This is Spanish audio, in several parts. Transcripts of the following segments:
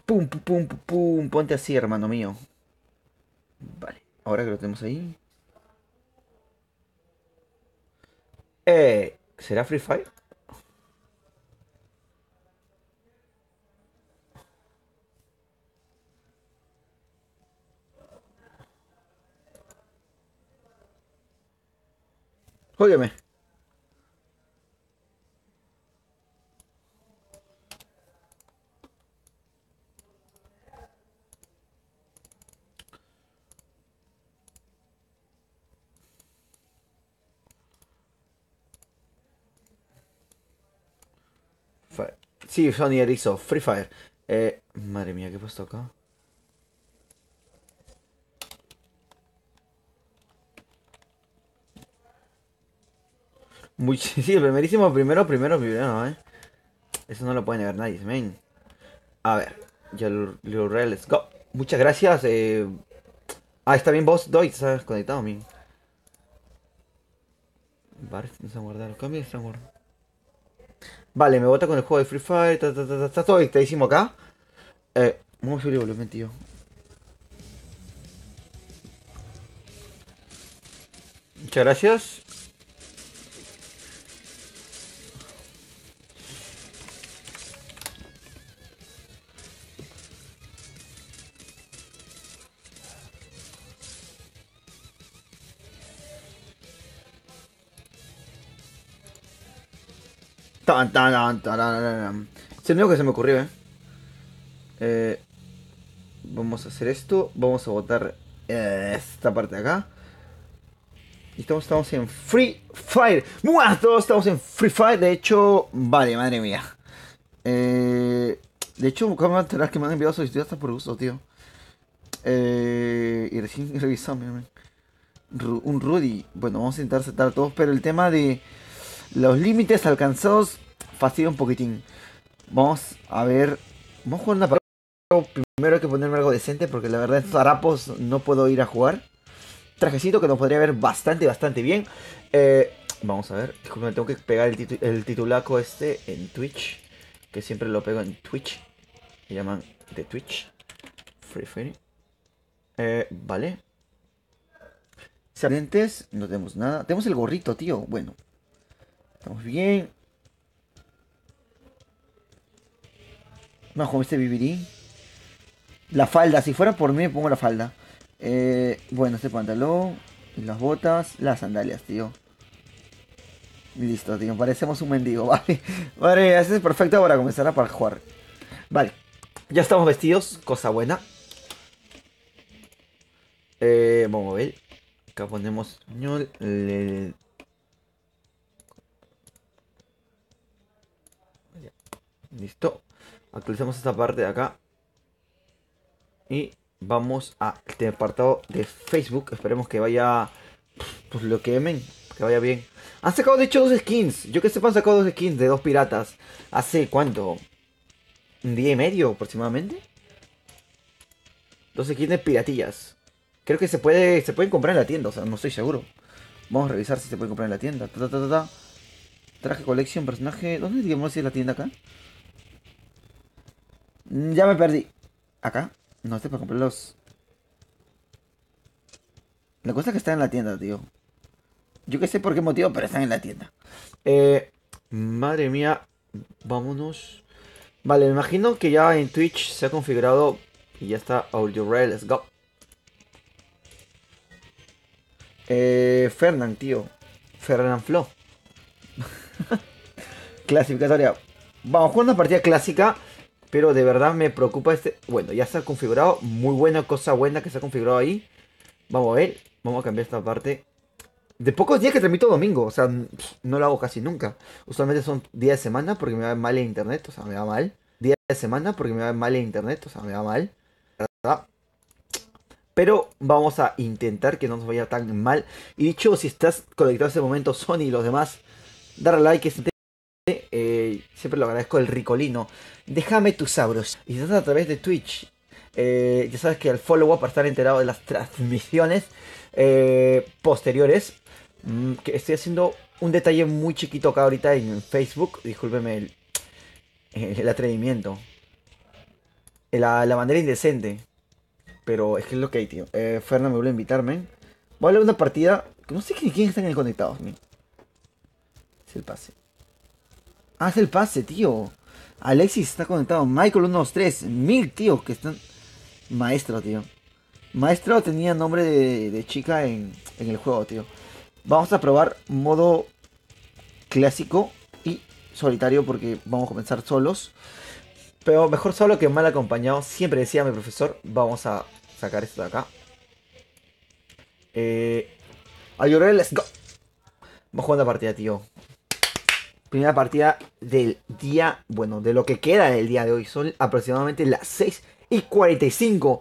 Pum, pum, pum, pum, pum. Ponte así, hermano mío. Vale, ahora que lo tenemos ahí. ¿Será Free Fire? Jóyeme. Sí, Sony Erizo, Free Fire. Madre mía, ¿qué he puesto acá? Muy, sí, el primerísimo, primero, ¿eh? Eso no lo puede negar nadie, men. A ver, ya lo real, let's go. Muchas gracias. Está bien, vos, Doy, estás conectado, men. Vale, están guardando los cambios, están guardando. Vale, me bota con el juego de Free Fire. Está todo dictadísimo acá. Vamos a subir el volumen, tío. Muchas gracias. Tan, tan, tan, tararara. Es el único que se me ocurrió, Eh, Vamos a hacer esto. Vamos a botar esta parte de acá. Y estamos en Free Fire. ¡Muertos! Estamos en Free Fire. De hecho, vale, madre mía. De hecho, ¿cómo van a enterar que me han enviado solicitudes hasta por gusto, tío? Y recién revisado, mira, mira. Un Rudy. Bueno, vamos a intentar aceptar a todos, pero el tema de los límites alcanzados fastidia un poquitín. Vamos a ver. Vamos a jugar una partida. Primero hay que ponerme algo decente porque la verdad, estos harapos no puedo ir a jugar. Trajecito que nos podría ver bastante bien. Vamos a ver. Disculpen, tengo que pegar el titulaco este en Twitch. Que siempre lo pego en Twitch. Me llaman de Twitch. Free Fire. Vale. Salientes, no tenemos nada. Tenemos el gorrito, tío. Bueno, estamos bien. Vamos con este BBD. La falda, si fuera por mí, me pongo la falda. Bueno, este pantalón. Y las botas. Las sandalias, tío. Listo, tío. Parecemos un mendigo, ¿vale? Vale, ese es perfecto para comenzar a para jugar. Vale. Ya estamos vestidos, cosa buena. Vamos a ver. Acá ponemos español. Listo. Actualizamos esta parte de acá. Y vamos a este apartado de Facebook. Esperemos que vaya. Pues lo quemen. Que vaya bien. Han sacado de hecho dos skins. Yo que sepa han sacado dos skins de dos piratas. ¿Hace cuánto? ¿Un día y medio aproximadamente? Dos skins de piratillas. Creo que se pueden comprar en la tienda. O sea, no estoy seguro. Vamos a revisar si se puede comprar en la tienda. Traje colección, personaje. ¿Dónde digamos si es la tienda acá? Ya me perdí. ¿Acá? No, este para comprarlos. La cosa es que está en la tienda, tío. Yo que sé por qué motivo, pero están en la tienda. Madre mía. Vámonos. Vale, me imagino que ya en Twitch se ha configurado y ya está audio rail. Let's go. Fernand, tío. Fernand Flo. Clasificatoria. Vamos a jugar una partida clásica. Pero de verdad me preocupa este. Bueno, ya está configurado. Muy buena, cosa buena que se ha configurado ahí. Vamos a ver. Vamos a cambiar esta parte. De pocos días que transmito domingo. O sea, no lo hago casi nunca. Usualmente son días de semana porque me va mal en internet. O sea, me va mal. Días de semana porque me va mal en internet. O sea, me va mal. ¿Verdad? Pero vamos a intentar que no nos vaya tan mal. Y dicho, si estás conectado en ese momento, Sony y los demás, darle like. Siempre lo agradezco el ricolino. Déjame tus sabros. Y si estás a través de Twitch, ya sabes que el follow up para estar enterado de las transmisiones posteriores. Que estoy haciendo un detalle muy chiquito acá ahorita en Facebook. Discúlpeme el atrevimiento. La manera indecente. Pero es que es lo que hay, tío. Fernan me vuelve a invitarme. Voy a darle una partida. Que no sé quién está en el conectado. Es el pase. Ah, es el pase, tío. Alexis está conectado. Michael 123. Mil, tío, que están. Maestro, tío. Maestro tenía nombre de chica en el juego, tío. Vamos a probar modo clásico y solitario porque vamos a comenzar solos. Pero mejor solo que mal acompañado. Siempre decía mi profesor. Vamos a sacar esto de acá. Are you ready? Let's go. Vamos a jugar una partida, tío. Primera partida del día. Bueno, de lo que queda del día de hoy. Son aproximadamente las 6:45.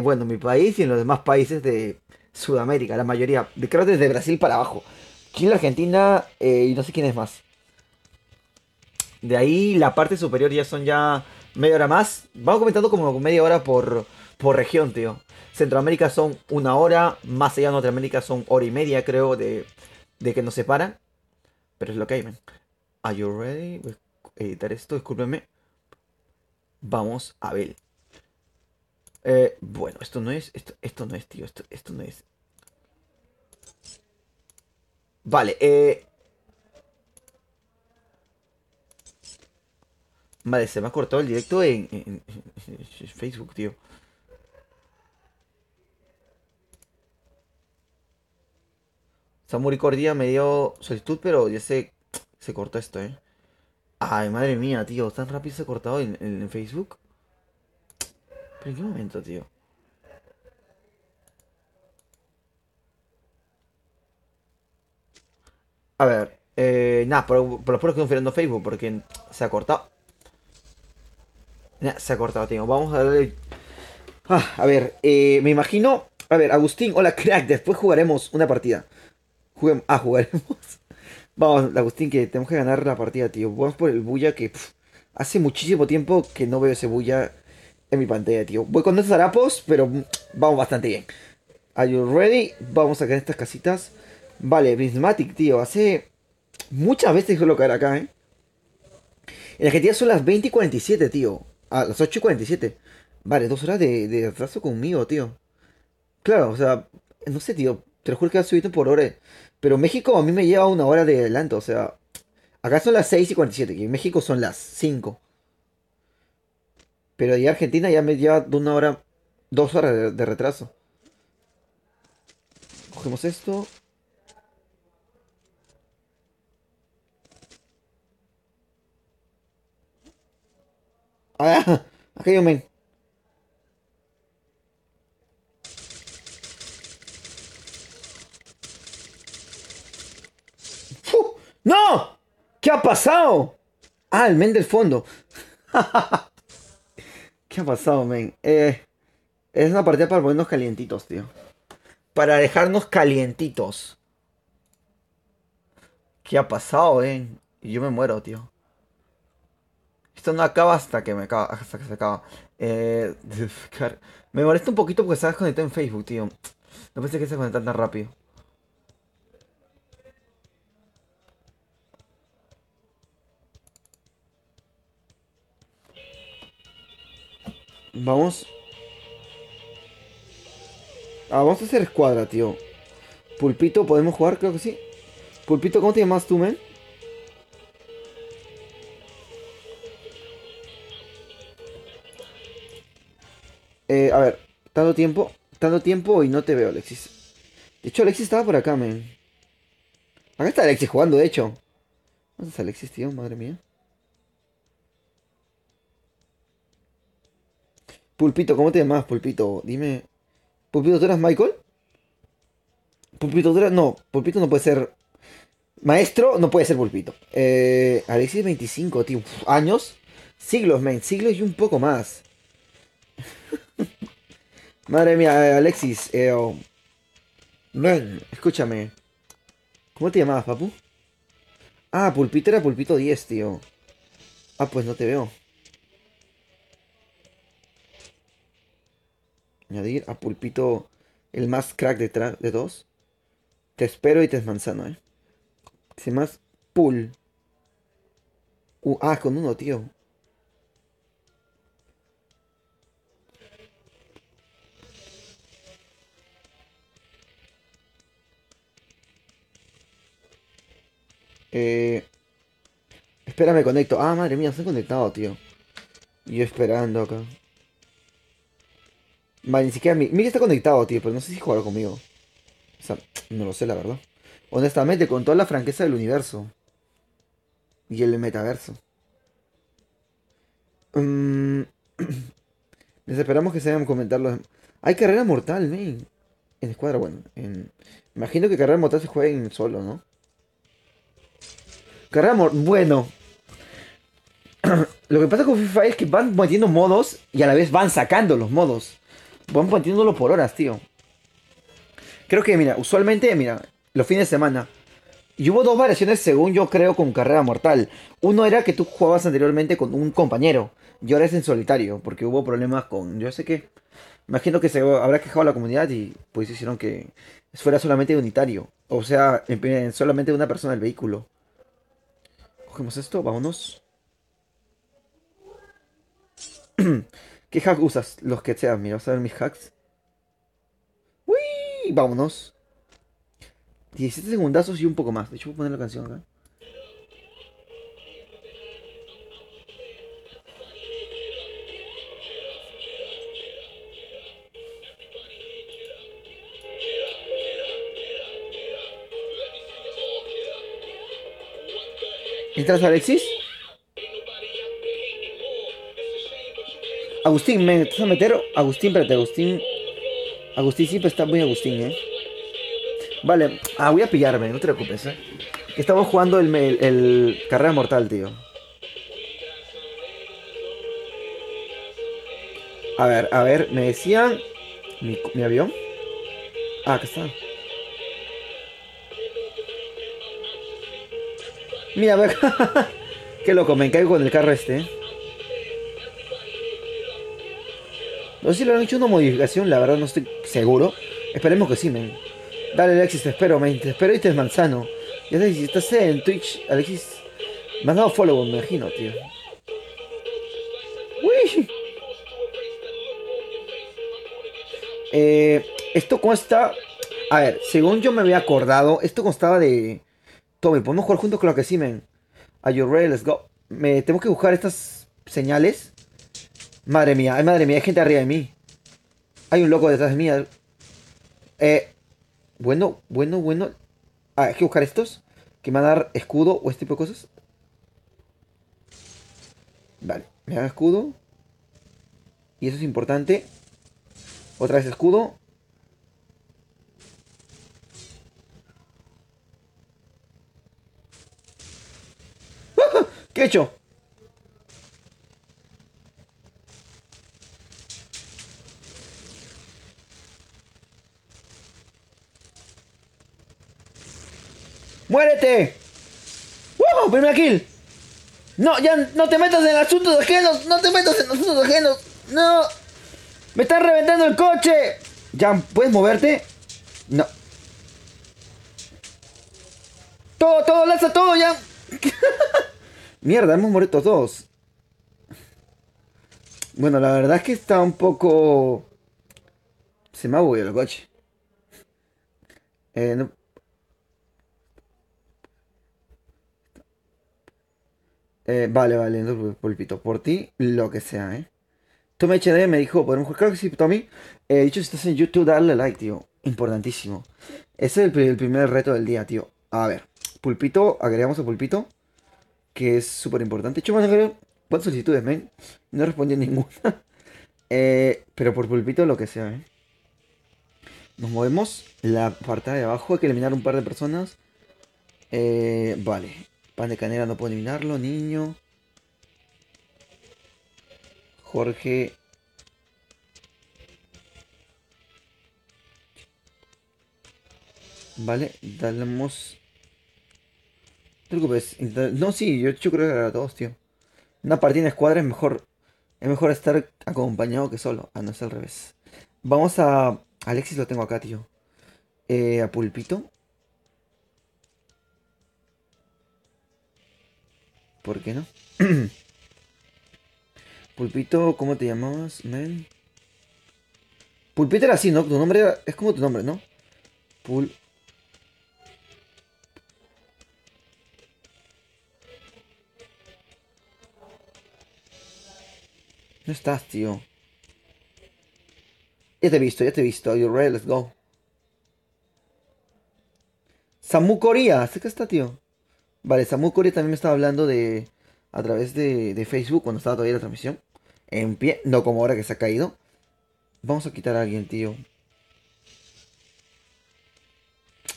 Bueno, en mi país y en los demás países de Sudamérica. La mayoría. Creo desde Brasil para abajo. Chile, Argentina y no sé quién es más. De ahí la parte superior ya son ya media hora más. Vamos comentando como media hora por región, tío. Centroamérica son una hora. Más allá de Norteamérica son hora y media, creo, de que nos separan. Pero es lo que hay, man. Are you ready? Voy a editar esto, discúlpenme. Vamos a ver. Bueno, esto no es. Esto no es, tío. Esto no es. Vale, Vale, se me ha cortado el directo en Facebook, tío. Samuri Cordia me dio solicitud, pero ya se cortó esto, eh. Ay, madre mía, tío. Tan rápido se ha cortado en Facebook. ¿Pero en qué momento, tío? A ver, nada, por lo puro que confiando Facebook, porque se ha cortado. Nah, se ha cortado, tío. Vamos a darle. A ver, me imagino. A ver, Agustín, hola crack. Después jugaremos una partida. Jugaremos. Vamos, Agustín, que tenemos que ganar la partida, tío. Vamos por el bulla que hace muchísimo tiempo que no veo ese bulla en mi pantalla, tío. Voy con estos harapos, pero vamos bastante bien. Are you ready? Vamos a sacar estas casitas. Vale, Prismatic, tío. Hace muchas veces que lo caer acá, ¿eh? En Argentina son las 20:47, tío. A las 8:47. Vale, 2 horas de atraso conmigo, tío. Claro, o sea, no sé, tío. Te lo juro que ha subido por hora. Pero México a mí me lleva una hora de adelanto, o sea. Acá son las 6:47, que en México son las 5. Pero allá Argentina ya me lleva de una hora, 2 horas de retraso. Cogemos esto. Ah, acá hay un men. ¡Fu! ¡No! ¿Qué ha pasado? Ah, el men del fondo. ¿Qué ha pasado, men? Es una partida para ponernos calientitos, tío. Para dejarnos calientitos. ¿Qué ha pasado, Y yo me muero, tío. Esto no acaba hasta que se acaba. Eh, me molesta un poquito porque estás conectado en Facebook, tío. No pensé que se conectara tan rápido. Vamos. Vamos a hacer escuadra, tío. Pulpito, ¿podemos jugar? Creo que sí. Pulpito, ¿cómo te llamas tú, men? A ver, tanto tiempo y no te veo, Alexis. De hecho, Alexis estaba por acá, men. Acá está Alexis jugando, de hecho. ¿Dónde está Alexis, tío? Madre mía. Pulpito, ¿cómo te llamas, Pulpito? Dime. ¿Pulpito, tú eras Michael? Pulpito, tú eras. No, Pulpito no puede ser. Maestro no puede ser Pulpito. Alexis 25, tío. Uf, años. Siglos, men. Siglos y un poco más. Madre mía, Alexis. Men, escúchame. ¿Cómo te llamabas, papu? Ah, Pulpito era Pulpito 10, tío. Ah, pues no te veo. Añadir a Pulpito el más crack de todos. Te espero y te manzano, eh. Dice más Pul. Con uno, tío. Eh, espera, me conecto. Ah, madre mía, estoy conectado, tío. Y yo esperando acá. Vale, ni siquiera Miguel está conectado, tío, pero no sé si jugará conmigo. O sea, no lo sé, la verdad. Honestamente, con toda la franqueza del universo y el metaverso. Mm, esperamos que se hagan comentar los... Hay carrera mortal, men. En escuadra, bueno. Imagino que carrera mortal se juega en solo, ¿no? Carrera mortal... Bueno, lo que pasa con FIFA es que van metiendo modos y a la vez van sacando los modos. Van metiéndolo por horas, tío. Creo que, mira, usualmente, mira, los fines de semana. Y hubo dos variaciones, según yo creo, con Carrera Mortal. Uno era que tú jugabas anteriormente con un compañero. Y ahora es en solitario, porque hubo problemas con... Yo sé que... Imagino que se habrá quejado la comunidad y pues hicieron que fuera solamente unitario. O sea, solamente una persona del vehículo. Cogemos esto, vámonos. ¿Qué hack usas? Los que sean, mira, vamos a ver mis hacks. ¡Uy! Vámonos. 17 segundazos y un poco más. De hecho, voy a poner la canción acá. ¿Entras, Alexis? Agustín, ¿me estás a meter? Agustín, espérate, Agustín. Agustín siempre está muy Agustín, ¿eh? Vale, voy a pillarme, no te preocupes, ¿eh? Estamos jugando el Carrera Mortal, tío. A ver, me decían... ¿Mi avión? Ah, acá está. Mira, a ver. Qué loco, me caigo con el carro este, ¿eh? No sé si le han hecho una modificación, la verdad no estoy seguro. Esperemos que sí, men. Dale, Alexis, te espero, men. Te espero y te es manzano. Ya sabes, si estás en Twitch, Alexis. Me has dado follow, me imagino, tío. Uy. Esto consta. A ver, según yo me había acordado, esto constaba de. Tommy, ¿podemos jugar juntos? Claro que sí, men. Are you ready? Let's go. Tengo que buscar estas señales. Madre mía, ay, madre mía, hay gente arriba de mí. Hay un loco detrás de mí. Eh, bueno. Hay que buscar estos. Que me van a dar escudo o este tipo de cosas. Vale, me dan escudo. Y eso es importante. Otra vez escudo. ¿Qué he hecho? ¡Muérete! ¡Wow! ¡Primera kill! No, ya no te metas en asuntos ajenos. No te metas en asuntos ajenos. No. Me están reventando el coche. Ya, ¿puedes moverte? No. Todo, lanza todo ya. Mierda, hemos muerto todos. Bueno, la verdad es que está un poco... Se me ha bugueado el coche. No- vale, no, Pulpito. Por ti, lo que sea, ¿eh? Tommy HD me dijo, ¿podemos jugar? Claro que sí, Tommy. Dicho, si estás en YouTube, darle like, tío. Importantísimo. Ese es el primer reto del día, tío. A ver. Pulpito, agregamos a Pulpito, que es súper importante. De hecho, van a ver cuántas solicitudes, men. No respondió ninguna. Pero por Pulpito, lo que sea, ¿eh? Nos movemos. La parte de abajo, hay que eliminar un par de personas. Vale. Pan de canela no puedo eliminarlo. Niño. Jorge. Vale. Damos. No te preocupes. No, sí, yo creo que a todos, tío. Una partida en escuadra es mejor. Es mejor estar acompañado que solo. Ah, no es al revés. Vamos a. Alexis lo tengo acá, tío. A Pulpito. ¿Por qué no? Pulpito, ¿cómo te llamabas, man? Pulpito era así, ¿no? Tu nombre es como tu nombre, ¿no? Pul... No estás, tío. Ya te he visto, ya te he visto. Are you ready? Let's go. Samu Corea, ¿sé que está, tío? Vale, Samu Corea también me estaba hablando de... A través de Facebook cuando estaba todavía la transmisión. En pie, no como ahora que se ha caído. Vamos a quitar a alguien, tío.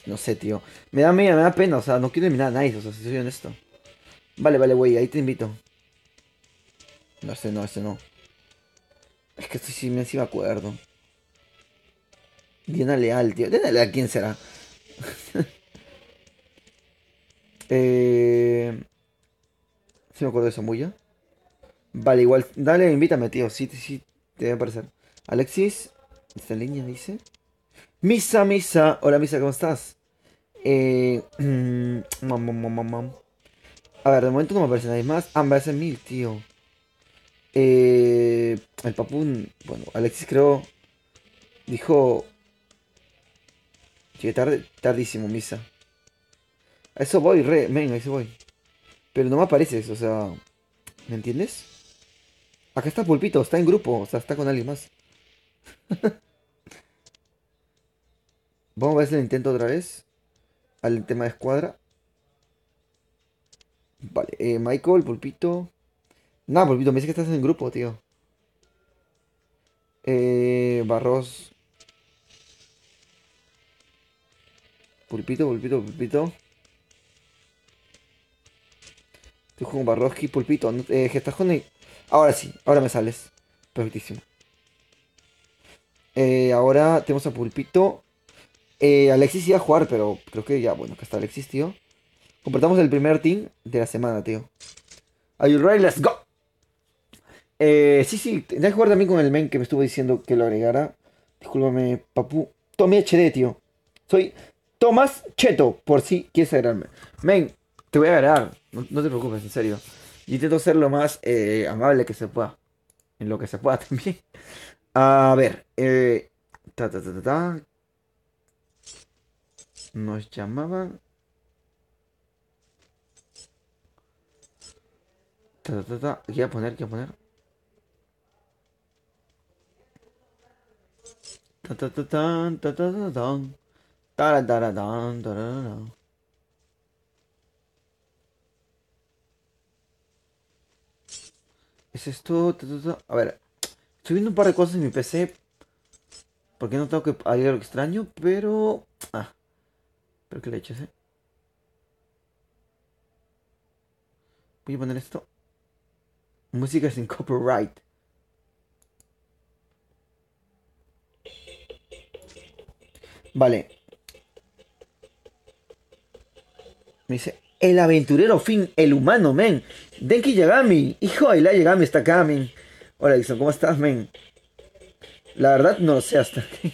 No sé, tío. Me da pena, o sea, no quiero eliminar a nadie, o sea, si soy honesto. Vale, vale, güey, ahí te invito. No, ese no. Es que esto sí me acuerdo. Diana Leal, tío. Diana Leal, ¿quién será? Sí me acuerdo de Samuya. Vale, igual, dale, invítame, tío. Sí, sí, te debe parecer. Alexis, está en línea, dice. Misa, Misa. Hola, Misa, ¿cómo estás? Mam. A ver, de momento no me aparece nadie más. Ah, me aparece mil, tío. El Papún. Bueno, Alexis creo. Dijo. Llegué tarde, tardísimo, Misa. A eso voy, men, a eso voy. Pero no me apareces, o sea. ¿Me entiendes? Acá está Pulpito, está en grupo, o sea, está con alguien más. Vamos a ver si lo intento otra vez. Al tema de escuadra. Vale, Michael, Pulpito. Nada, Pulpito, me dice que estás en grupo, tío. Barros. Pulpito. Estoy con Barroski, Pulpito. Que estás con Ahora sí, ahora me sales. Perfectísimo. Ahora tenemos a Pulpito. Alexis iba a jugar, pero creo que ya, bueno, que está Alexis, tío. Completamos el primer team de la semana, tío. Are you ready? Let's go. Sí, tenía que jugar también con el men que me estuvo diciendo que lo agregara. Discúlpame, papu. Tommy HD, tío. Soy Tomás Cheto, por si quieres agregarme. Men, te voy a agregar. No te preocupes, en serio. Yo intento ser lo más amable que se pueda. En lo que se pueda también. A ver. Ta. Nos llamaban. ¿Qué voy a poner? ¿Qué voy a poner? Ta ta ta tan, ta ta ta tan. Tara, tara, tan, tarara. ¿Es esto? A ver, estoy viendo un par de cosas en mi PC. Porque no tengo que hay algo extraño, pero. Ah, pero qué leches, eh. Voy a poner esto. Música sin copyright. Vale. Me dice. El aventurero fin, el humano, men. Denki Yagami. Hijo de la Yagami está acá, men. Hola, Dixon, ¿cómo estás, men? La verdad no lo sé hasta que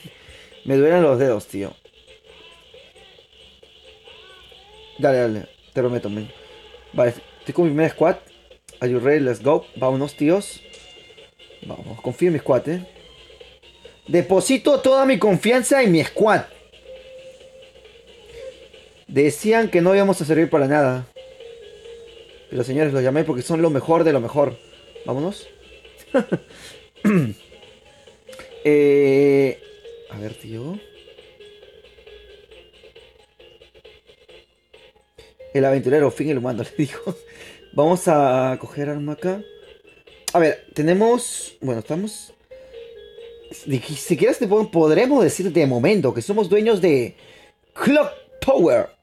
me duelen los dedos, tío. Dale, te prometo, men. Vale, estoy con mi media squad. Are you ready? Let's go. Vámonos, tíos. Vamos, confío en mi squad, eh. Deposito toda mi confianza en mi squad. Decían que no íbamos a servir para nada. Pero señores, los llamé porque son lo mejor de lo mejor. Vámonos. eh... A ver, tío. El aventurero, fin el humano, le dijo. Vamos a coger arma acá. A ver, tenemos... Bueno, estamos... Si quieres podremos decir de momento que somos dueños de Clock Tower.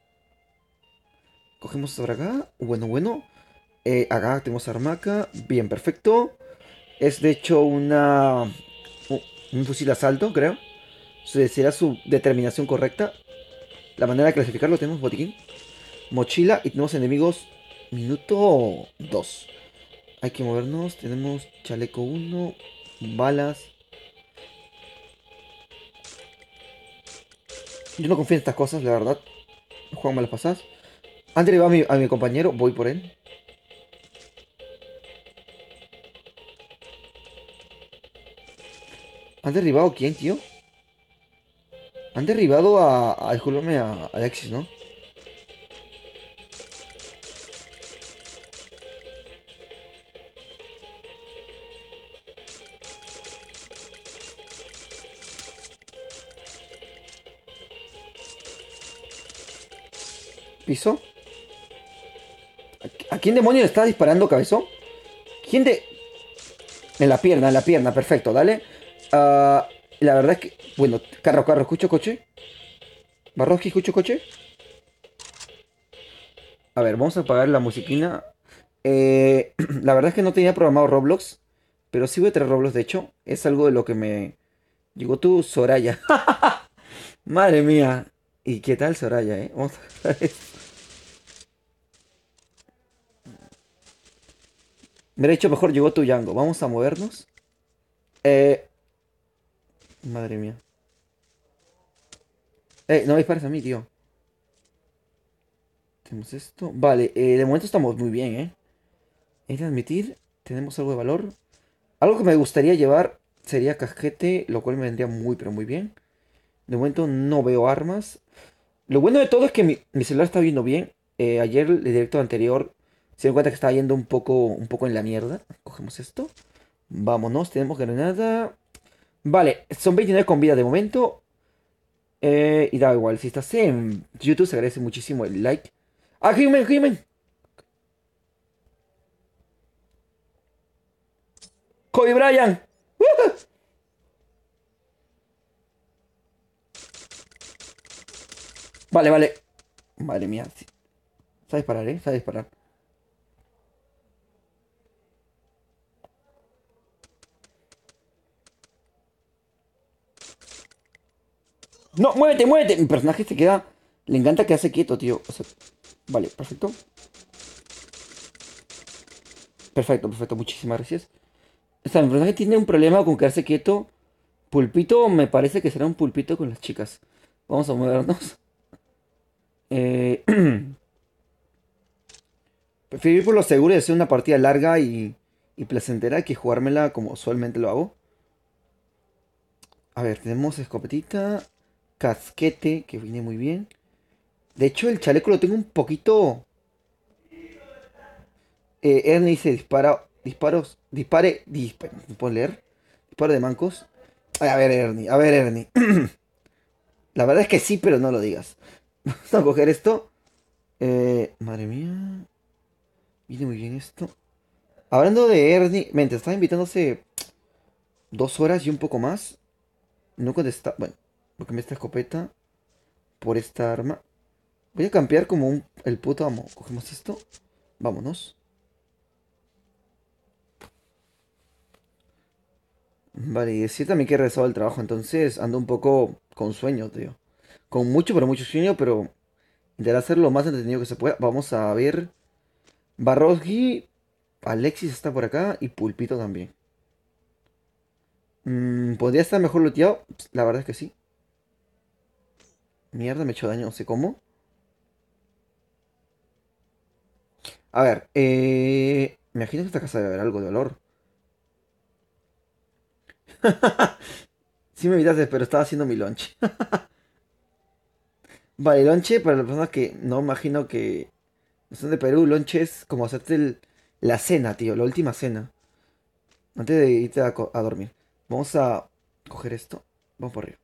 Cogemos por acá. Bueno. Acá tenemos armaca. Bien, perfecto. Es de hecho un fusil asalto, creo. Será su determinación correcta. La manera de clasificarlo tenemos botiquín. Mochila y tenemos enemigos. Minuto 2. Hay que movernos. Tenemos chaleco 1. Balas. Yo no confío en estas cosas, la verdad. Juegan malas pasadas. Antes le va a mi compañero. Voy por él. ¿Han derribado quién, tío? Han derribado discúlpame, a Alexis, ¿no? Piso. ¿A quién demonios le está disparando, cabezón? ¿Quién de...? En la pierna, perfecto, dale. Ah, la verdad es que... Bueno, carro, escucho coche. Barroski, escucho coche. A ver, vamos a apagar la musiquina. La verdad es que no tenía programado Roblox, pero sí voy a traer Roblox, de hecho. Es algo de lo que me... Llegó tu Soraya. Madre mía. ¿Y qué tal Soraya, Vamos a ver. Me he dicho mejor llegó tu Django. Vamos a movernos. Eh, Madre mía. No me dispares a mí, tío. Tenemos esto. Vale, de momento estamos muy bien, Es de admitir, tenemos algo de valor. Algo que me gustaría llevar sería casquete, lo cual me vendría muy, pero muy bien. De momento no veo armas. Lo bueno de todo es que mi celular está viendo bien. Ayer, el directo anterior, se dio cuenta que estaba yendo un poco en la mierda. Cogemos esto. Vámonos, tenemos granada. Vale, son 29 con vida de momento. Y da igual, si estás en YouTube se agradece muchísimo el like. ¡Ah, Crimen, Crimen! ¡Kobe Bryant! Vale, vale. Madre mía. Sí. Sabe disparar, Sabe disparar. No, muévete, muévete. Mi personaje se queda. Le encanta quedarse quieto, tío. O sea, vale, perfecto. Perfecto, perfecto. Muchísimas gracias. O sea, mi personaje tiene un problema con quedarse quieto. Pulpito me parece que será un pulpito con las chicas. Vamos a movernos. Eh, Prefiero ir por lo seguro y hacer una partida larga y placentera que jugármela como usualmente lo hago. A ver, tenemos escopetita, casquete, que viene muy bien. De hecho, el chaleco lo tengo un poquito. Ernie dice no puedo leer. Disparo de mancos. Ay, a ver, Ernie. La verdad es que sí, pero no lo digas. Vamos a coger esto. Madre mía. Viene muy bien esto. Hablando de Ernie, mente, estaba invitando hace 2 horas y un poco más. No contesta. Bueno, voy a cambiar esta escopeta por esta arma. Voy a cambiar como el puto amo. Cogemos esto. Vámonos. Vale, y decir también que he regresado al trabajo, entonces ando un poco con sueño, tío. Con mucho, pero mucho sueño, pero intentaré hacer lo más entretenido que se pueda. Vamos a ver. Barroski, Alexis está por acá y Pulpito también. ¿Podría estar mejor looteado? La verdad es que sí. Mierda, me he hecho daño, no sé cómo. A ver, me imagino que esta casa debe haber algo de valor. Sí me evitaste, pero estaba haciendo mi lunch. Vale, lonche para las personas que no imagino que no son de Perú, lonche es como hacerte la cena, tío, la última cena. Antes de irte a dormir. Vamos a coger esto. Vamos por arriba.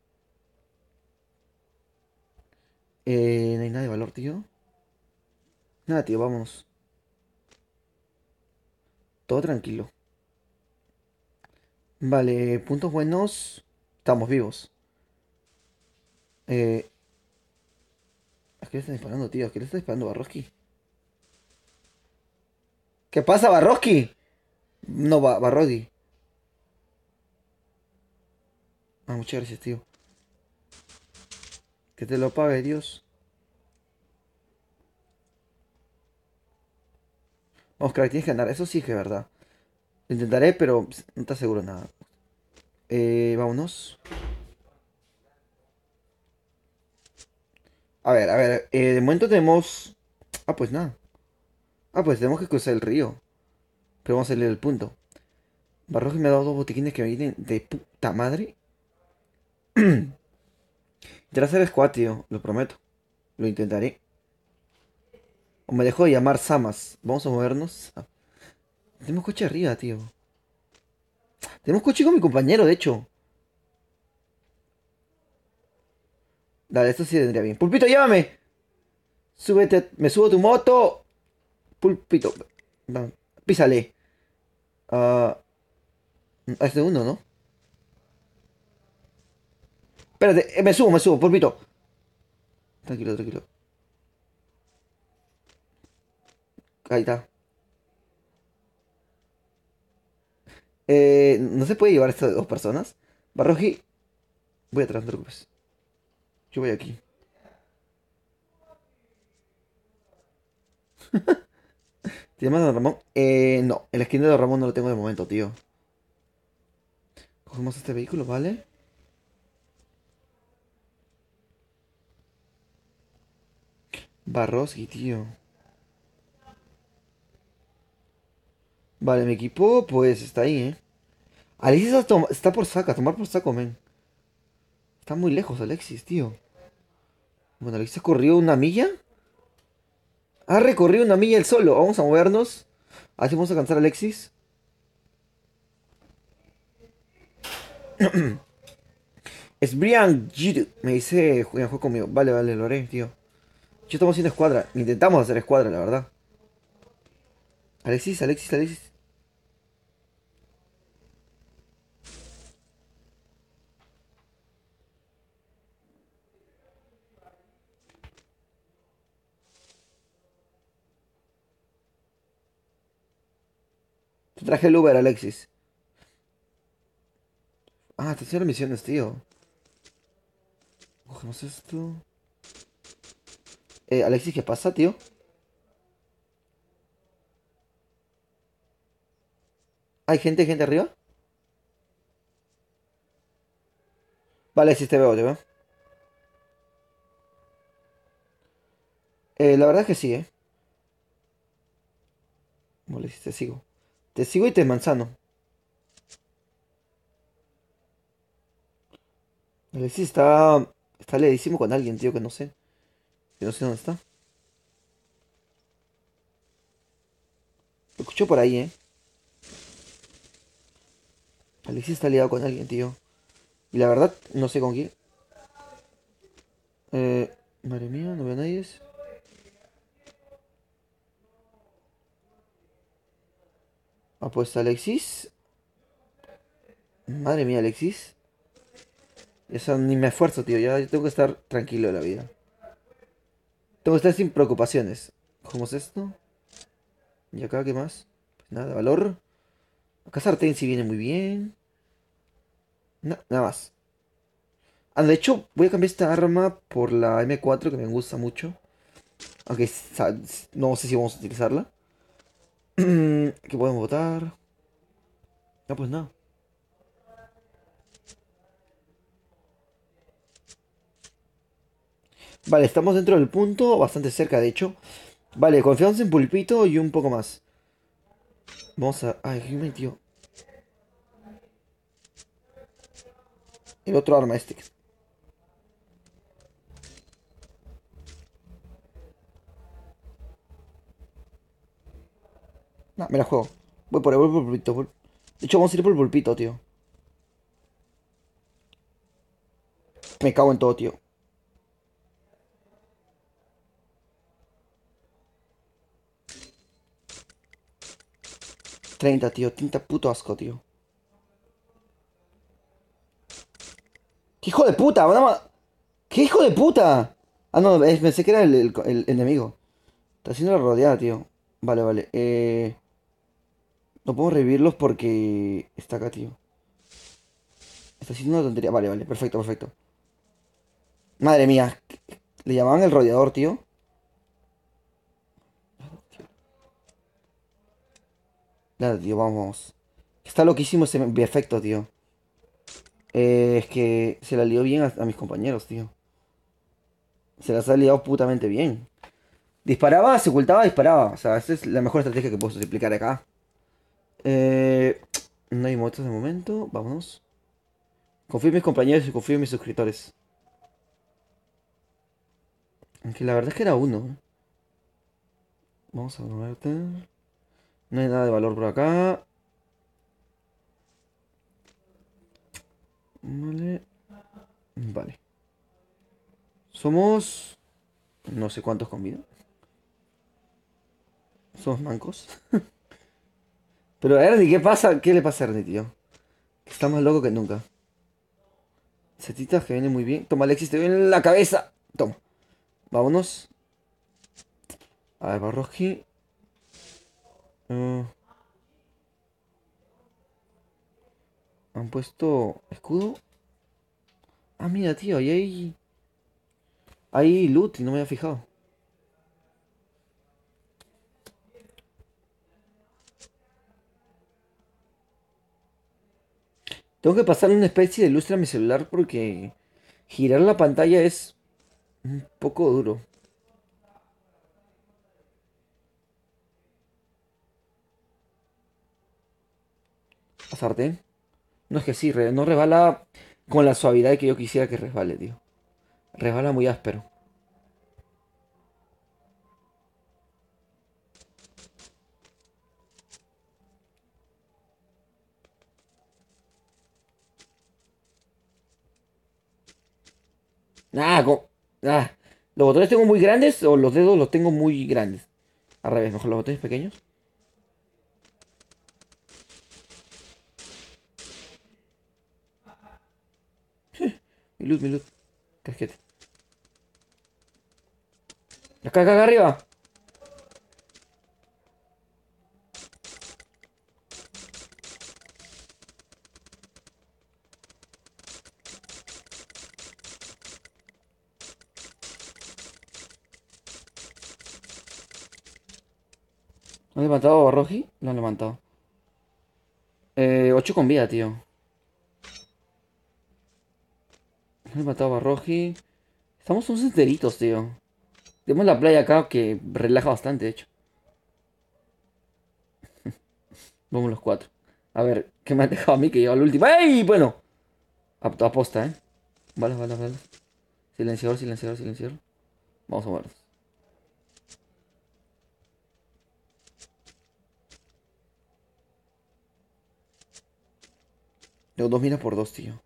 No hay nada de valor, tío. Nada, tío, vámonos. Todo tranquilo. Vale, puntos buenos. Estamos vivos. Eh, ¿A qué le están disparando, tío? ¿A qué le está disparando Barroski? ¿Qué pasa, Barroski? No, Barroski. Ah, muchas gracias, tío. Que te lo pague, Dios. Vamos, crack, tienes que andar. Eso sí que es verdad. Lo intentaré, pero no te aseguro nada. Vámonos. A ver. De momento tenemos... Ah, pues nada. Ah, pues tenemos que cruzar el río. Pero vamos a leer el punto. Barroji me ha dado 2 botiquines que me vienen de puta madre. Ya hacer squad, tío. Lo prometo. Lo intentaré. O me dejo de llamar Samas. Vamos a movernos. Tenemos coche arriba, tío. Tenemos coche con mi compañero, de hecho. Dale, esto sí vendría bien. Pulpito, llévame. Súbete, me subo a tu moto. Pulpito. Va, písale. Ah, es de uno, ¿no? Espérate, me subo, pulpito. Tranquilo, tranquilo. Ahí está. ¿No se puede llevar esto de dos personas? Barroji, voy atrás, no te preocupes. Yo voy aquí. ¿Te llamas Don Ramón? No, el skin de Don Ramón no lo tengo de momento, tío. Cogemos este vehículo, ¿vale? Barroski, tío. Vale, mi equipo, pues está ahí, ¿eh? Alexis está por saco, a tomar por saco, men. Está muy lejos, Alexis, tío. Bueno, Alexis corrió una milla. Ha recorrido una milla él solo. Vamos a movernos. Así vamos a alcanzar a Alexis. Es Brian Giroud. Me dice, juega conmigo. Vale, vale, lo haré, tío. Yo estamos haciendo escuadra. Intentamos hacer escuadra, la verdad. Alexis, Alexis, Alexis. Te traje el Uber, Alexis. Ah, te hicieron misiones, tío. Cogemos esto. Alexis, ¿qué pasa, tío? ¿Hay gente arriba? Vale, Alexis, te veo, te veo. La verdad es que sí, ¿eh? Vale, Alexis, te sigo. Te sigo y te manzano. Alexis está leísimo con alguien, tío, que no sé. Que no sé dónde está. Lo escucho por ahí, ¿eh? Alexis está liado con alguien, tío. Y la verdad, no sé con quién. Madre mía, no veo a nadie. Ah, pues Alexis. Madre mía, Alexis. Eso ni me esfuerzo, tío. Ya tengo que estar tranquilo de la vida. Tengo que estar sin preocupaciones. ¿Cómo es esto? ¿Y acá qué más? Pues nada, valor. Acá sartén sí viene muy bien. Nada más. Ah, de hecho, voy a cambiar esta arma por la M4 que me gusta mucho. Aunque no sé si vamos a utilizarla. ¿Qué podemos botar? No, pues nada. Vale, estamos dentro del punto, bastante cerca de hecho. Vale, confiamos en Pulpito y un poco más. Vamos a... Ay, ¿qué me metió? El otro arma este. No, me la juego. Voy por Pulpito. De hecho, vamos a ir por Pulpito, tío. Me cago en todo, tío. 30, tío. 30 puto asco, tío. ¡Qué hijo de puta! ¡Qué hijo de puta! Ah, no, pensé que era el enemigo. Está haciendo la rodeada, tío. Vale, vale. No puedo revivirlos porque está acá, tío. Está haciendo una tontería. Vale, vale. Perfecto, perfecto. Madre mía. Le llamaban el rodeador, tío. Nada, tío, vamos. Está loquísimo ese efecto, tío. Es que se la lió bien a mis compañeros, tío. Se las ha liado putamente bien. Disparaba, se ocultaba, disparaba. O sea, esa es la mejor estrategia que puedo explicar acá. Eh, no hay motos de momento. Vámonos. Confío en mis compañeros y confío en mis suscriptores. Aunque la verdad es que era uno. Vamos a moverte. No hay nada de valor por acá. Vale. Vale. Somos... No sé cuántos con vida. Somos mancos. Pero Ernie, ¿qué pasa? ¿Qué le pasa a Ernie, tío? Está más loco que nunca. Setitas que viene muy bien. Toma, Alexis, te viene en la cabeza. Toma. Vámonos. A ver, Barroski. Han puesto escudo. Ah, mira, tío, ahí hay... Hay loot y no me había fijado. Tengo que pasarle una especie de lustre a mi celular porque girar la pantalla es un poco duro. ¿A sartén? No es que sí, no resbala con la suavidad que yo quisiera que resbale, tío. Resbala muy áspero. Ah, ah, ¿los botones tengo muy grandes o los dedos los tengo muy grandes? Al revés, mejor los botones pequeños. Mi luz. Casquete. Acá, acá, acá arriba. ¿No han levantado a Roji? Lo han levantado. 8 con vida, tío. Han levantado a Roji. Estamos unos enteritos, tío. Tenemos la playa acá que relaja bastante, de hecho. Vamos los cuatro. A ver, ¿qué me han dejado a mí que lleva el último? ¡Ey! Bueno. Aposta, ¿eh? Balas, balas, balas. Silenciador, silenciador, silenciador. Vamos a movernos. Tengo 2 minas por 2, tío.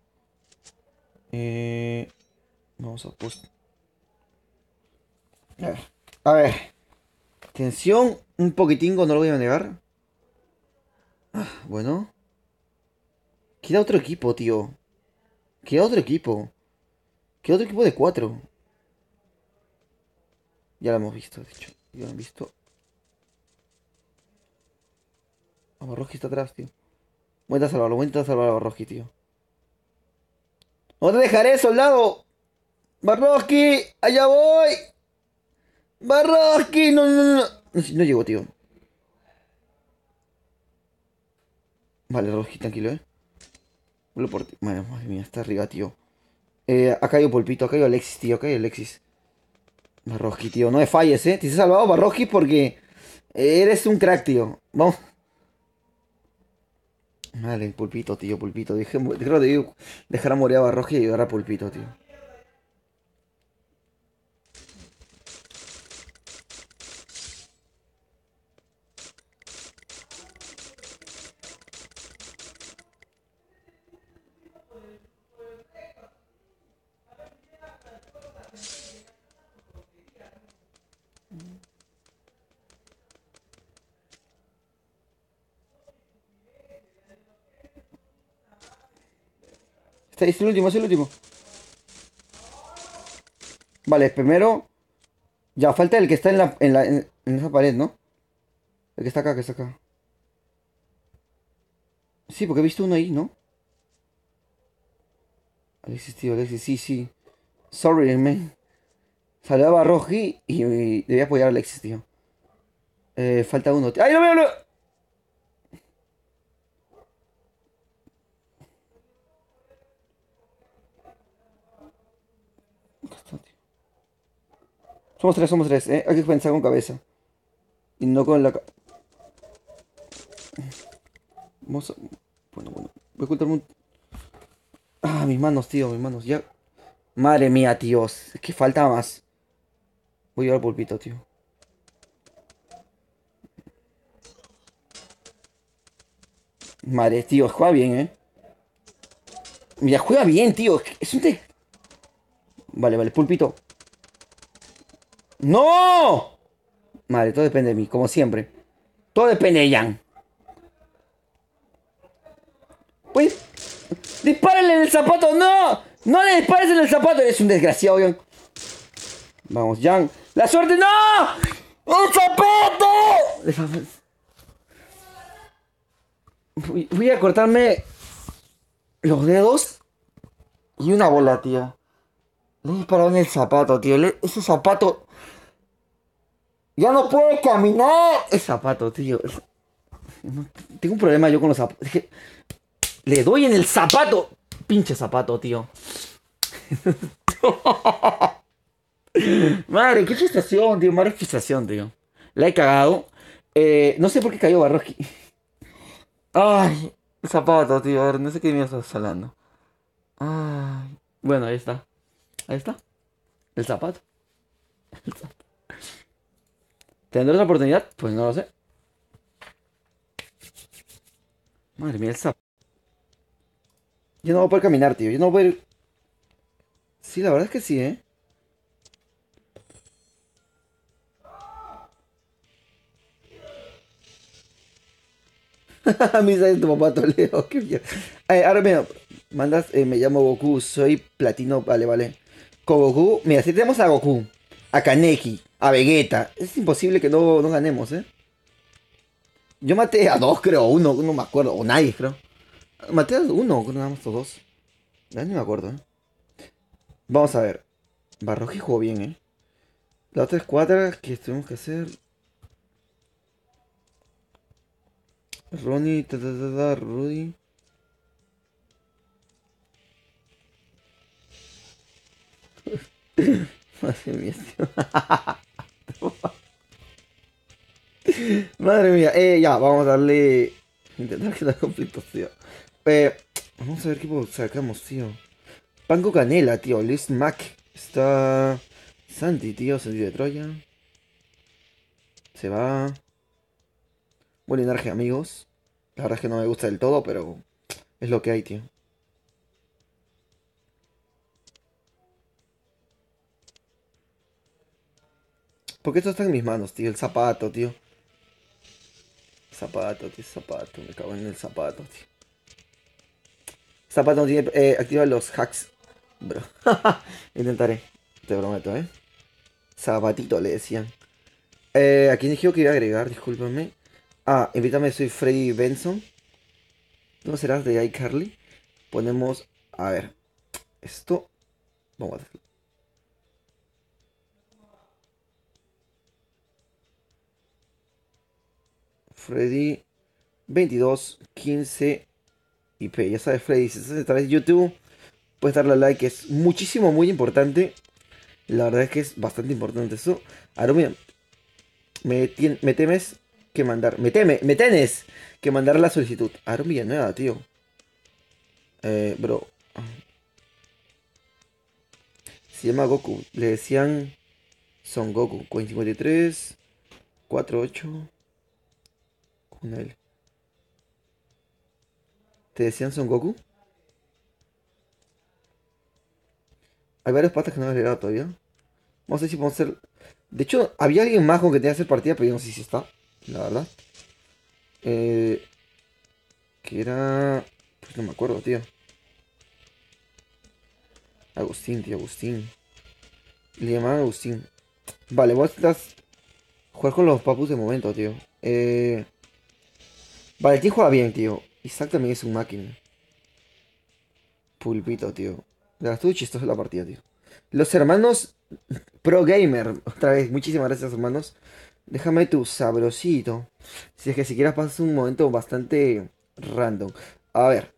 Eh... Vamos a post. A ver. A ver. Tensión un poquitingo, no lo voy a negar. Bueno. Queda otro equipo, tío. Queda otro equipo. Queda otro equipo de 4. Ya lo hemos visto, de hecho. Ya lo han visto. Vamos, Rocky está atrás, tío. Voy a salvarlo, voy a intentar salvar a Rocky, tío. ¡No te dejaré, soldado! ¡Barroski! ¡Allá voy! ¡Barroski! No, no, no, no. No, no llego, tío. Vale, Roski, tranquilo, Vuelvo por ti. Madre mía, está arriba, tío. Acá hay un pulpito, acá hay Alexis, tío. Acá hay Alexis. Barroski, tío. No me falles, Te he salvado, Barroski, porque eres un crack, tío. Vamos. Vale, pulpito, tío, pulpito. Creo que debí dejar a morir a Barroski y ayudar a pulpito, tío. Es el último, es el último. Vale, primero. Ya, falta el que está en esa pared, ¿no? El que está acá, que está acá. Sí, porque he visto uno ahí, ¿no? Alexis, tío, Alexis, sí, sí. Sorry, man. Saludaba a Roji y debía apoyar a Alexis, tío. Falta uno. ¡Ay, no veo! No! Acá está, tío. Somos tres, ¿eh? Hay que pensar con cabeza. Y no con la... Vamos a... Bueno, bueno. Voy a ocultarme un... Ah, mis manos, tío, mis manos. Ya... Madre mía, tíos. Es que falta más. Voy a llevar pulpito, tío. Madre, tío, juega bien, Mira, juega bien, tío. Es un... Vale, vale, pulpito. ¡No! Madre, todo depende de mí, como siempre. Todo depende de Jan. Pues, dispárale en el zapato. ¡No! ¡No le dispares en el zapato! Eres un desgraciado, Jan. Vamos, Jan. ¡La suerte! ¡No! ¡El zapato! Voy a cortarme los dedos y una bola, tío. Le he disparado en el zapato, tío. Ese zapato. ¡Ya no puede caminar! El zapato, tío. Tengo un problema yo con los zapatos. Es que le doy en el zapato. Pinche zapato, tío. Madre, qué frustración, tío. Madre, frustración, tío. La he cagado. No sé por qué cayó Barroski. Ay, el zapato, tío. A ver, no sé qué me estás hablando. Ay. Bueno, ahí está. Ahí está. El zapato. ¿Tendré otra oportunidad? Pues no lo sé. Madre mía, el zapato. Yo no voy a poder caminar, tío. Yo no voy a poder... Sí, la verdad es que sí, ¿eh? Misa de tu papá Toledo, qué bien. Ahora mira, mandas, me llamo Goku, soy platino, vale, vale. Con Goku, mira, si tenemos a Goku, a Kaneki, a Vegeta, es imposible que no ganemos, ¿eh? Yo maté a dos, creo, uno, no me acuerdo, o nadie, creo. Maté a uno, creo, nada más o dos. Ya ni me acuerdo, ¿eh? Vamos a ver. Barroji jugó bien, ¿eh? La otra escuadra que tuvimos que hacer. Ronnie, Rudy. Madre mía, tío. Madre mía, ya, vamos a darle. Intentar que no haya conflictos, tío. Eh, Vamos a ver qué sacamos, tío. Panko Canela, tío. Liz Mac. Está. Santi, tío. Santi de Troya. Se va. Buen linaje, amigos. La verdad es que no me gusta del todo, pero es lo que hay, tío. ¿Por qué esto está en mis manos, tío? El zapato, tío. Zapato, tío, zapato. Me cago en el zapato, tío. Zapato no tiene. Activa los hacks. Bro. Intentaré. Te prometo, ¿eh? Zapatito le decían. ¿A quién dijo que iba a agregar? Discúlpame. Ah, invítame, soy Freddy Benson. ¿No serás de iCarly? Ponemos. A ver. Esto. Vamos a hacerlo. Freddy 2215 IP. Ya sabes, Freddy, si estás a través de YouTube, puedes darle a like. Es muchísimo, muy importante. La verdad es que es bastante importante eso. Ahora, mira, me temes que mandar. Me tenes que mandar la solicitud. Aaron Villanueva, tío. Bro. Se llama Goku. Le decían Son Goku. Coin 53. 48. Con él. ¿Te decían Son Goku? Hay varios patas que no he agregado todavía. Vamos a ver si podemos hacer. De hecho, había alguien más con que tenía que hacer partida, pero yo no sé si está. La verdad. Eh, que era. Pues no me acuerdo, tío. Agustín, tío, Agustín. Le llamaban Agustín. Vale, vos estás. Jugar con los papus de momento, tío. Vale, el tío juega bien, tío. Isaac también es un máquina. Pulpito, tío. La verdad, estuvo chistosa la partida, tío. Los hermanos Pro Gamer. Otra vez, muchísimas gracias, hermanos. Déjame tu sabrosito. Si es que siquiera pasas un momento bastante random. A ver.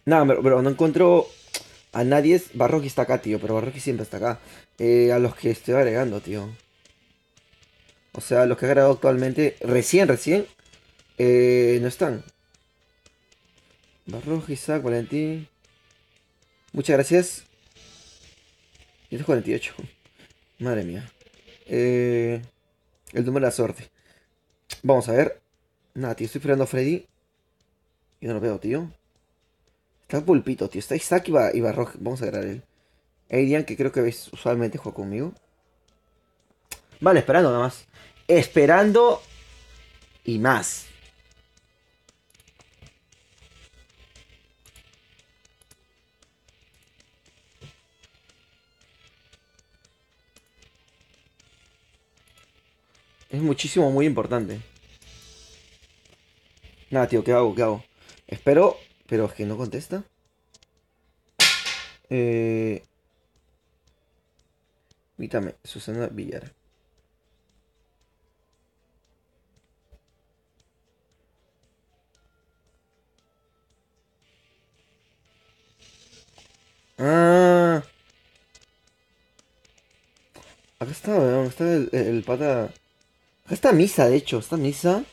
Nada, pero no encuentro a nadie. Barroki está acá, tío. Pero Barroki siempre está acá. A los que estoy agregando, tío. O sea, los que he agregado actualmente. Recién. No están. Barroki, Isaac, Valentín. Muchas gracias. 148. Madre mía. El número de la suerte. Vamos a ver. Nada, tío. Estoy esperando a Freddy. Y no lo veo, tío. Está Pulpito, tío. Está Isaac y Barroki. Vamos a agarrar él. Adrian, que creo que usualmente juega conmigo. Vale, esperando nada más. Esperando y más. Es muchísimo, muy importante. Nada, tío, ¿qué hago? ¿Qué hago? Espero, pero es que no contesta. Eh... Mítame, Susana Villar. Ah, acá está, weón, está el pata. Acá está Misa, de hecho, está Misa.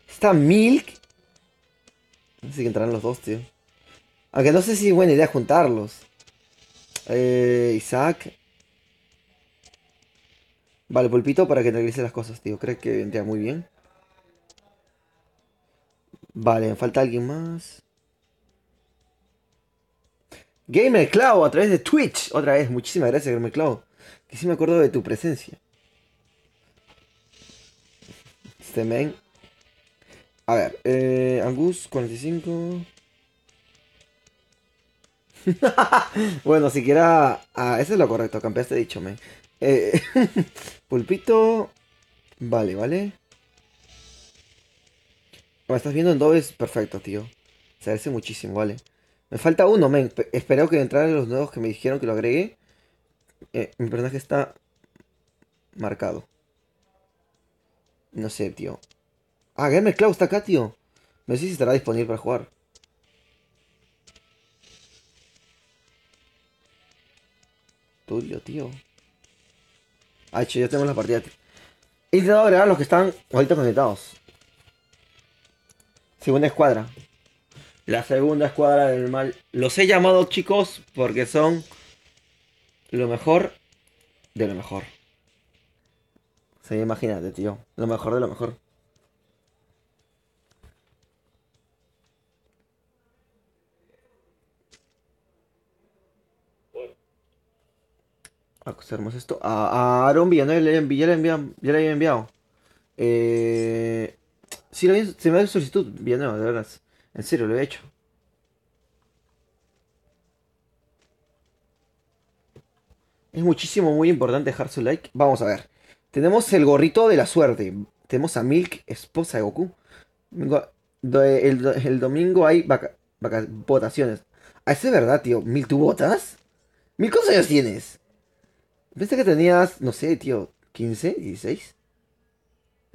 Está Milk. No sé si entrarán los dos, tío. Aunque no sé si es buena idea juntarlos. Isaac. Vale, pulpito para que tranquilice las cosas, tío. Creo que vendría muy bien. Vale, me falta alguien más. Gamer Cloud a través de Twitch. Otra vez, muchísimas gracias, Gamer Cloud. Que sí me acuerdo de tu presencia. Este men. A ver, Angus 45. Bueno, siquiera. Ah, eso es lo correcto, campeaste dicho, men. Eh, Pulpito. Vale, vale. Me estás viendo en dobles, perfecto, tío. Se agradece muchísimo, vale. Me falta uno, men. Espero que entraran los nuevos que me dijeron que lo agregué. Mi personaje está marcado. No sé, tío. Ah, Gamer Cloud está acá, tío. No sé si estará disponible para jugar. Tulio, tío. Ah, che, ya tenemos la partida. He intentado agregar a los que están ahorita conectados. Segunda escuadra. La segunda escuadra del mal. Los he llamado chicos porque son lo mejor de lo mejor. O sea, imagínate, tío. Lo mejor de lo mejor. Acusemos esto. A Aaron Villanueva ya le había enviado. Eh... Sí, se me da solicitud, Villanueva, de verdad. En serio, lo he hecho. Es muchísimo, muy importante dejar su like. Vamos a ver. Tenemos el gorrito de la suerte. Tenemos a Milk, esposa de Goku. Domingo- el domingo hay votaciones. Ah, eso es verdad, tío. ¿Milk, tú votas? ¿Milk cuántos años tienes? Pensé que tenías, no sé, tío, 15, 16.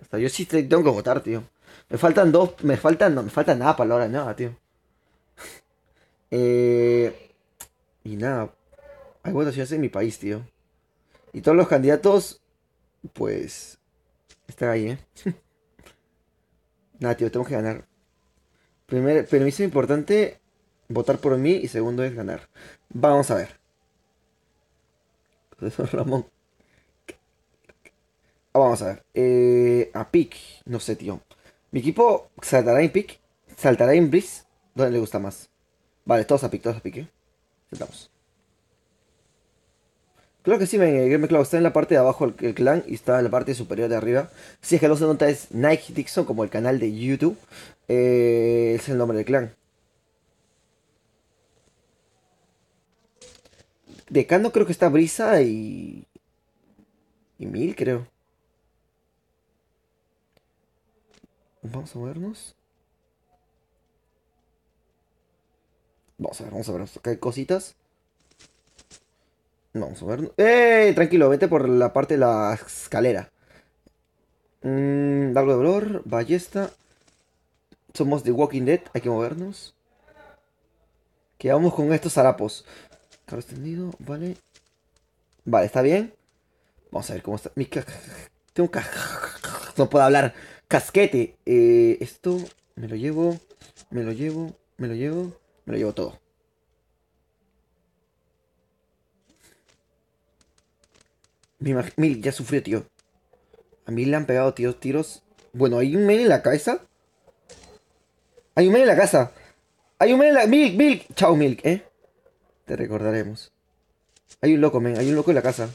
Hasta yo sí tengo que votar, tío. Me faltan dos, no, me falta nada para la hora de nada, tío. Eh, y nada, hay votaciones en mi país, tío. Y todos los candidatos, pues, están ahí, ¿eh? Nada, tío, tengo que ganar. Permiso importante, votar por mí y segundo es ganar. Vamos a ver. Profesor Ramón. Vamos a ver. A pick. No sé, tío. Mi equipo saltará en pick. Saltará en breeze. ¿Dónde le gusta más? Vale, todos a pick, ¿eh? Saltamos. Creo que sí, Game Cloud está en la parte de abajo el clan y está en la parte superior de arriba. Si es que no se nota, es Nike Dixon, como el canal de YouTube. Es el nombre del clan. Decano creo que está Brisa y Mil, creo. Vamos a vernos. Vamos a ver. Acá hay cositas. Vamos a ver. ¡Eh! Tranquilo, vete por la parte de la escalera. Dardo de dolor, ballesta. Somos The Walking Dead, hay que movernos. Quedamos con estos harapos. Carro extendido, vale. Vale, está bien. Vamos a ver cómo está. Tengo un no puedo hablar. Casquete. Esto me lo llevo. Me lo llevo. Me lo llevo. Me lo llevo todo. Mil, ya sufrió, tío. A mí le han pegado, tío, tiros. Bueno, hay un men en la cabeza. Hay un men en la casa. Hay un men en la. Milk, Milk. Chao, Milk, ¿eh? Te recordaremos. Hay un loco, men. Hay un loco en la casa.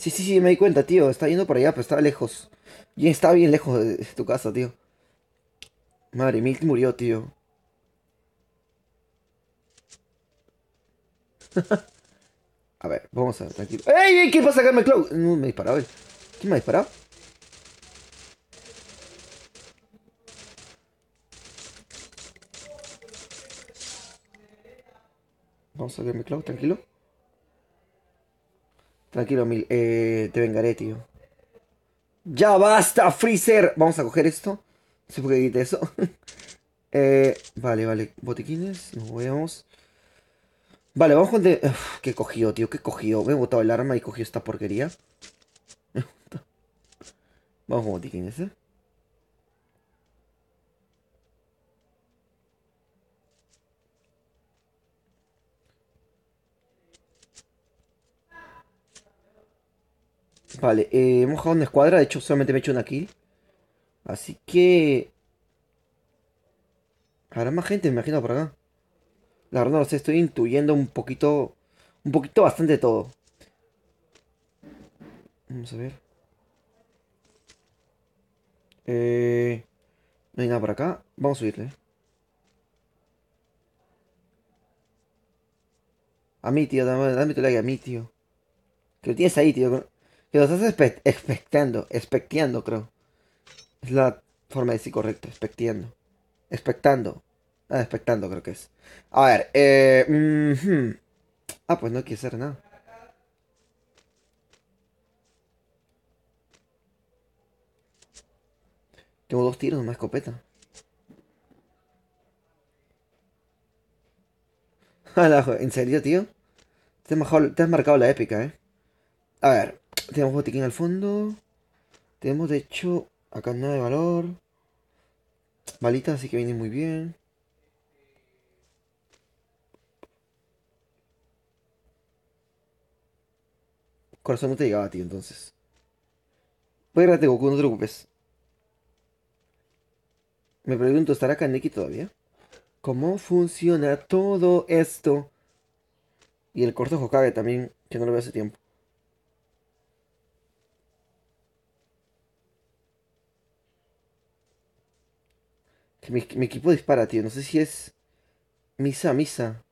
Sí, sí, sí, me di cuenta, tío. Está yendo por allá, pero estaba lejos. Y estaba bien lejos de tu casa, tío. Madre, Milk murió, tío. A ver, vamos a ver, tranquilo. ¡Ey, ey! ¿Qué pasa, Carmen Cloud? No, me disparó él. ¿Quién me ha disparado? Vamos a Carmen Cloud, tranquilo. Tranquilo, Mil. Te vengaré, tío. ¡Ya basta, Freezer! Vamos a coger esto. No sé por qué quité eso. Vale, vale. Botiquines, nos movemos. Vale, vamos con... ¿Qué he cogido, tío? ¿Qué he cogido? Me he botado el arma y he cogido esta porquería. Vamos con botiquines, ¿eh? Vale, hemos jugado una escuadra. De hecho, solamente me he hecho una kill. Así que... Habrá más gente, me imagino, por acá. La verdad no lo sé, estoy intuyendo un poquito... Un poquito bastante de todo. Vamos a ver. No hay nada por acá. Vamos a subirle. A mí, tío, dame tu like a mí, tío. Que lo tienes ahí, tío. Que lo estás expecteando, creo. Es la forma de decir correcto, expecteando. Expectando. Ah, expectando creo que es. A ver, Ah, pues no hay que hacer nada. Tengo dos tiros, una escopeta. ¿En serio, tío? Te has marcado la épica, ¿eh? A ver, tenemos botiquín al fondo. Tenemos, de hecho, acá nada de valor. Balitas, así que viene muy bien. Corazón no te llegaba, tío, entonces. Voy a grabarte, Goku, no te preocupes. Me pregunto, ¿estará Kaneki todavía? ¿Cómo funciona todo esto? Y el corto Hokage también, que no lo veo hace tiempo. Que mi equipo dispara, tío. No sé si es Misa.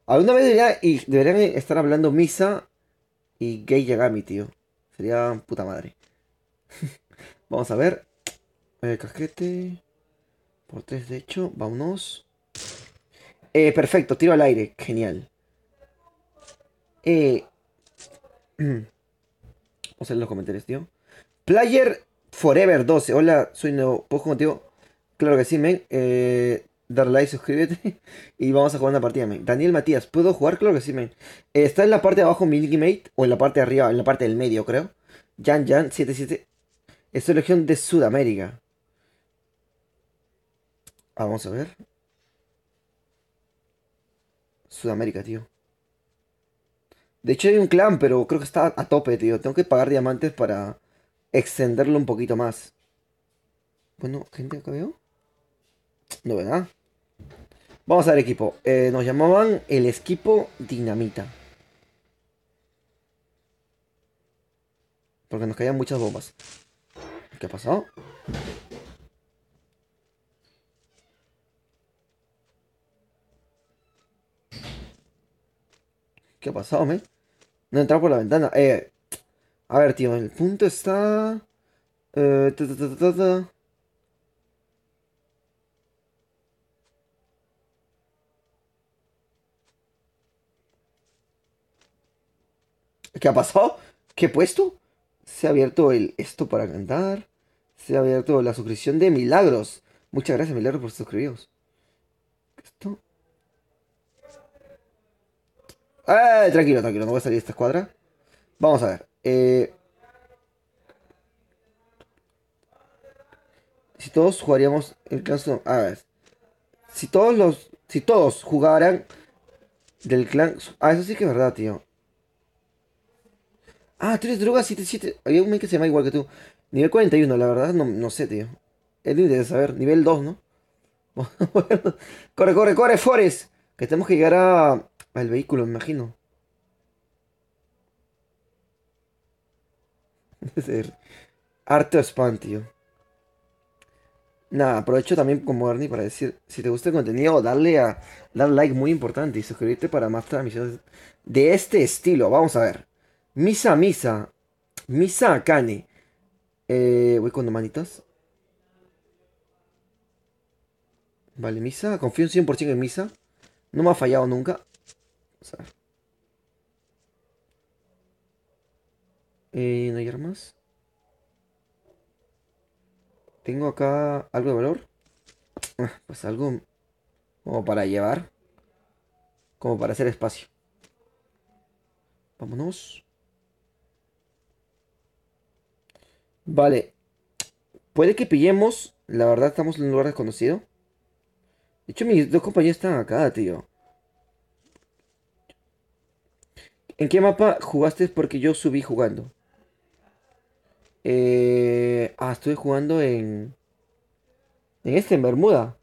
Alguna vez deberían estar hablando Misa y Gay Yagami, tío. Sería puta madre. Vamos a ver. Casquete. Por tres, de hecho. Vámonos. Perfecto, tiro al aire. Genial. Eh, Vamos a ver los comentarios, tío. Player Forever 12. Hola, soy nuevo. ¿Puedo jugar contigo? Claro que sí, men. Dar like, suscríbete. Y vamos a jugar una partida, men. Daniel Matías, ¿puedo jugar? Claro que sí, men. Está en la parte de abajo Milky Mate. O en la parte de arriba, en la parte del medio, creo. Jan 77. Es región de Sudamérica. Vamos a ver. Sudamérica, tío. De hecho hay un clan, pero creo que está a tope, tío. Tengo que pagar diamantes para extenderlo un poquito más. Bueno, gente acá veo. No, ¿verdad? Vamos a ver equipo. Nos llamaban el equipo Dinamita. Porque nos caían muchas bombas. ¿Qué ha pasado? ¿Qué ha pasado, men? No he entrado por la ventana. A ver, tío. El punto está... Ta, ta, ta, ta, ta, ta. ¿Qué ha pasado? ¿Qué he puesto? Se ha abierto el esto para cantar. Se ha abierto la suscripción de Milagros. Muchas gracias, Milagros, por suscribiros. Esto. Tranquilo, tranquilo, no voy a salir de esta escuadra. Vamos a ver. Si todos jugaríamos el clan... A ver. Si todos jugaran del clan... Ah, eso sí que es verdad, tío. Ah, tú eres droga 77. Había un men que se llama igual que tú. Nivel 41, la verdad, no sé, tío. Es de saber. Nivel 2, ¿no? Bueno, corre, corre, corre, Forest. Que tenemos que llegar al vehículo, me imagino. Arte of Spam, tío. Nada, aprovecho también como Ernie para decir, si te gusta el contenido, darle like muy importante y suscribirte para más transmisiones de este estilo. Vamos a ver. Misa Akane. Voy con manitas. Vale, Misa. Confío en 100% en Misa. No me ha fallado nunca. Vamos a ver. No hay armas. Tengo acá algo de valor. Pues algo como para llevar. Como para hacer espacio. Vámonos. Vale. Puede que pillemos. La verdad, estamos en un lugar desconocido. De hecho, mis dos compañeros están acá, tío. ¿En qué mapa jugaste? Porque yo subí jugando. Estuve jugando en Bermuda.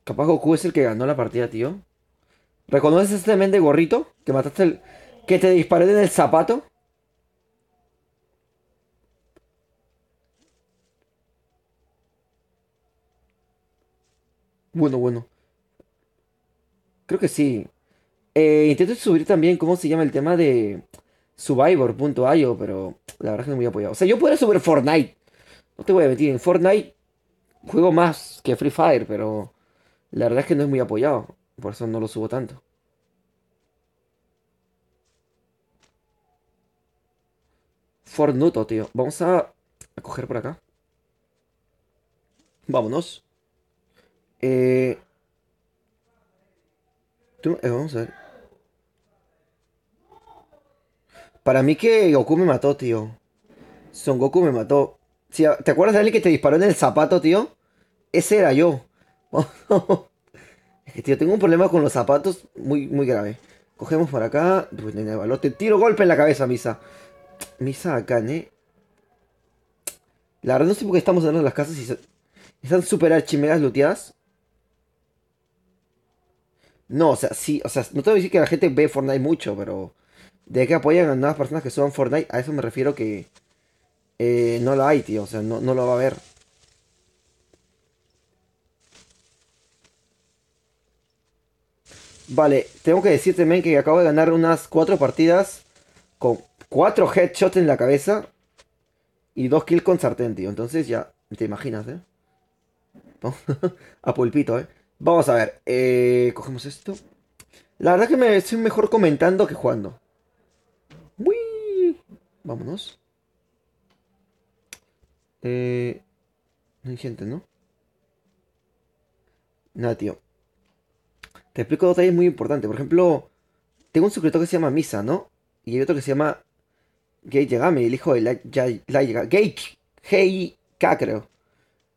Capaz Goku es el que ganó la partida, tío. ¿Reconoces este men de gorrito? Que mataste el... Que te disparé en el zapato. Bueno, bueno. Creo que sí. Intento subir también cómo se llama el tema de Survivor.io, pero la verdad es que no me voy a apoyar. O sea, yo podría subir Fortnite. No te voy a mentir, en Fortnite juego más que Free Fire, pero la verdad es que no es muy apoyado. Por eso no lo subo tanto. Fortnuto, tío. Vamos a coger por acá. Vámonos. Eh, vamos a ver. Para mí que Goku me mató, tío. Son Goku me mató. Sí, ¿te acuerdas de alguien que te disparó en el zapato, tío? Ese era yo. Es que, tío, tengo un problema con los zapatos muy, muy grave. Cogemos por acá. Pues, nene, valor, te tiro golpe en la cabeza, Misa. Misa acá, ¿eh? La verdad no sé por qué estamos dando las casas y están súper archimegas looteadas. No, o sea, sí, o sea, no te voy a decir que la gente ve Fortnite mucho, pero de que apoyan a nuevas personas que suban Fortnite, a eso me refiero que no lo hay, tío, o sea, no lo va a ver. Vale, tengo que decirte, men, que acabo de ganar unas 4 partidas con 4 headshots en la cabeza y 2 kills con sartén, tío. Entonces ya, te imaginas, ¿eh? Vamos a pulpito, ¿eh? Vamos a ver, cogemos esto. La verdad que me estoy mejor comentando que jugando. Uy, vámonos. No hay gente, ¿no? Nada, tío. Te explico dos detalles muy importantes. Por ejemplo, tengo un suscriptor que se llama Misa, ¿no? Y hay otro que se llama Gate Yagami, el hijo de Light Yagami. Gate G-I-K, creo.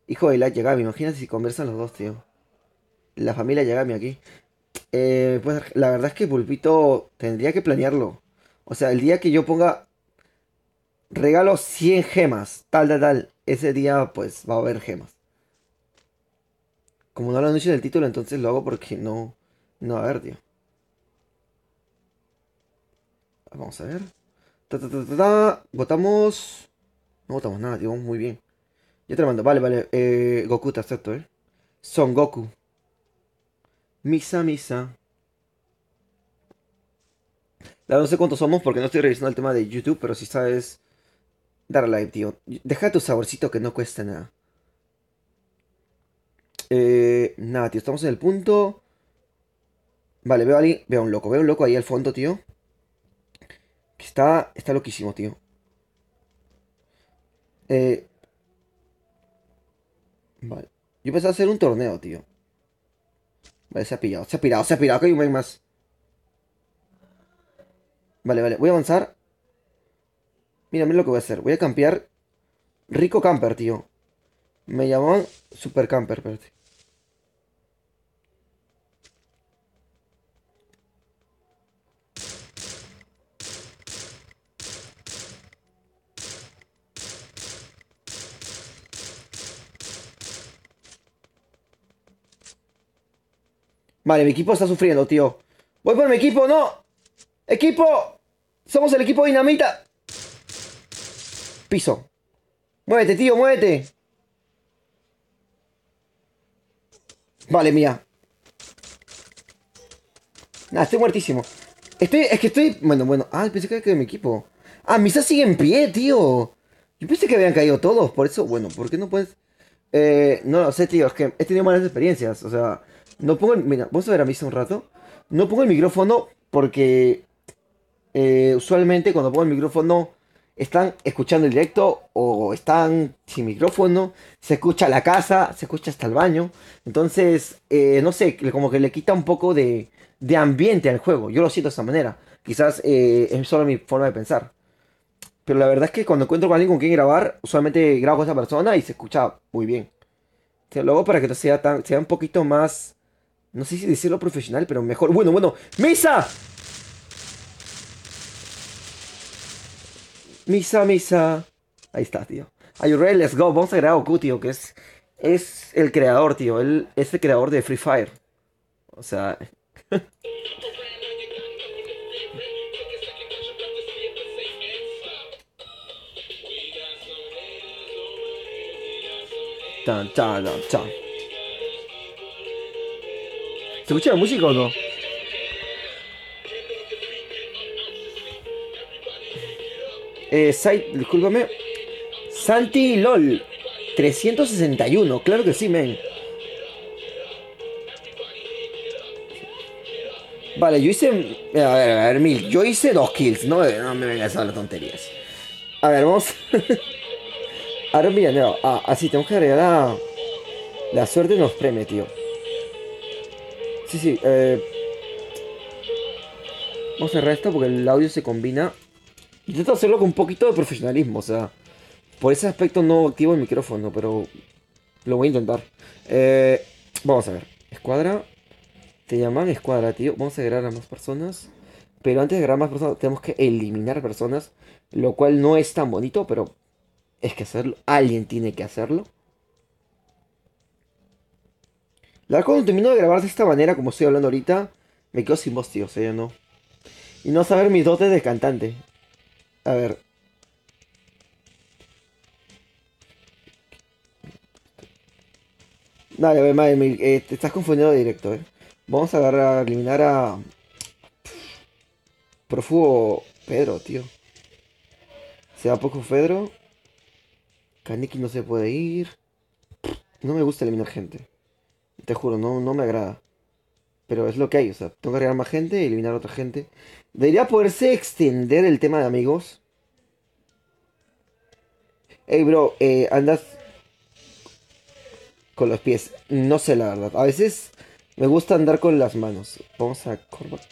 Hijo de Light Yagami. Imagínate si conversan los dos, tío. La familia Yagami aquí. Pues la verdad es que Pulpito tendría que planearlo. O sea, el día que yo ponga regalo 100 gemas, tal, tal, tal, ese día pues va a haber gemas. Como no lo anuncio en el título, entonces lo hago porque no va a haber, tío. Vamos a ver. Ta, ta, ta, ta, ta. Votamos. No votamos nada, tío. Vamos muy bien. Ya te lo mando. Vale, vale. Goku, te acepto, ¿eh? Son Goku. Misa, misa. La verdad no sé cuántos somos porque no estoy revisando el tema de YouTube, pero si sabes, darle like, tío. Deja tu saborcito que no cuesta nada. Nada, tío. Estamos en el punto. Vale, veo a alguien. Veo a un loco. Veo a un loco ahí al fondo, tío. Que está loquísimo, tío. Eh, vale. Yo pensaba hacer un torneo, tío. Vale, se ha pillado. Se ha pirado, se ha pirado. Que hay un man más. Vale, vale. Voy a avanzar. Mira, mira lo que voy a hacer. Voy a campear. Rico camper, tío. Me llaman Super Camper, espérate. Vale, mi equipo está sufriendo, tío. Voy por mi equipo, no. Equipo. Somos el equipo dinamita. Piso. Muévete, tío, muévete. Vale, mía. Nah, estoy muertísimo. Es que estoy... Bueno. Ah, pensé que era mi equipo. Ah, Misa sigue en pie, tío. Yo pensé que habían caído todos. Por eso, bueno, ¿por qué no puedes...? No lo sé, tío. Es que he tenido malas experiencias. O sea, no pongo... Mira, vamos a ver a Misa un rato. No pongo el micrófono porque... usualmente cuando pongo el micrófono están escuchando el directo o están sin micrófono, se escucha la casa, se escucha hasta el baño, entonces, no sé, como que le quita un poco de ambiente al juego, yo lo siento de esa manera, quizás es solo mi forma de pensar, pero la verdad es que cuando encuentro con alguien con quien grabar, usualmente grabo con esa persona y se escucha muy bien. O sea, luego para que sea un poquito más, no sé si decirlo profesional, pero mejor, bueno, ¡Misa! Misa. Ahí está, tío. Are you ready? Let's go. Vamos a crear a Goku, tío, que es el creador, tío. Él es el creador de Free Fire. O sea, tan. ¿Se escucha la música o no? Discúlpame. Santi LOL. 361. Claro que sí, men. Vale, yo hice. A ver, mil. Yo hice 2 kills. No me vengas a las tonterías. A ver, vamos. Ahora mira, no. Así, tenemos que agregar a. La suerte nos premia, tío. Sí. Vamos a cerrar esto porque el audio se combina. Intento hacerlo con un poquito de profesionalismo, o sea, por ese aspecto no activo el micrófono, pero lo voy a intentar. Eh, Vamos a ver. Escuadra. Te llaman escuadra, tío. Vamos a agregar a más personas. Pero antes de agregar más personas, tenemos que eliminar personas. Lo cual no es tan bonito, pero es que hacerlo. Alguien tiene que hacerlo. La verdad, cuando termino de grabar de esta manera, como estoy hablando ahorita, me quedo sin voz, tío. O sea, ya no. Y no saber mis dotes de cantante. A ver. Dale, a ver, madre, te estás confundiendo de directo, eh. Vamos a agarrar, a eliminar a Prófugo Pedro, tío. Se va poco Pedro. Kaneki no se puede ir. No me gusta eliminar gente. Te juro, no me agrada. Pero es lo que hay, o sea, tengo que agregar más gente y eliminar a otra gente. Debería poderse extender el tema de amigos. Hey, bro, andas con los pies. No sé la verdad. A veces me gusta andar con las manos. Vamos a Corvac.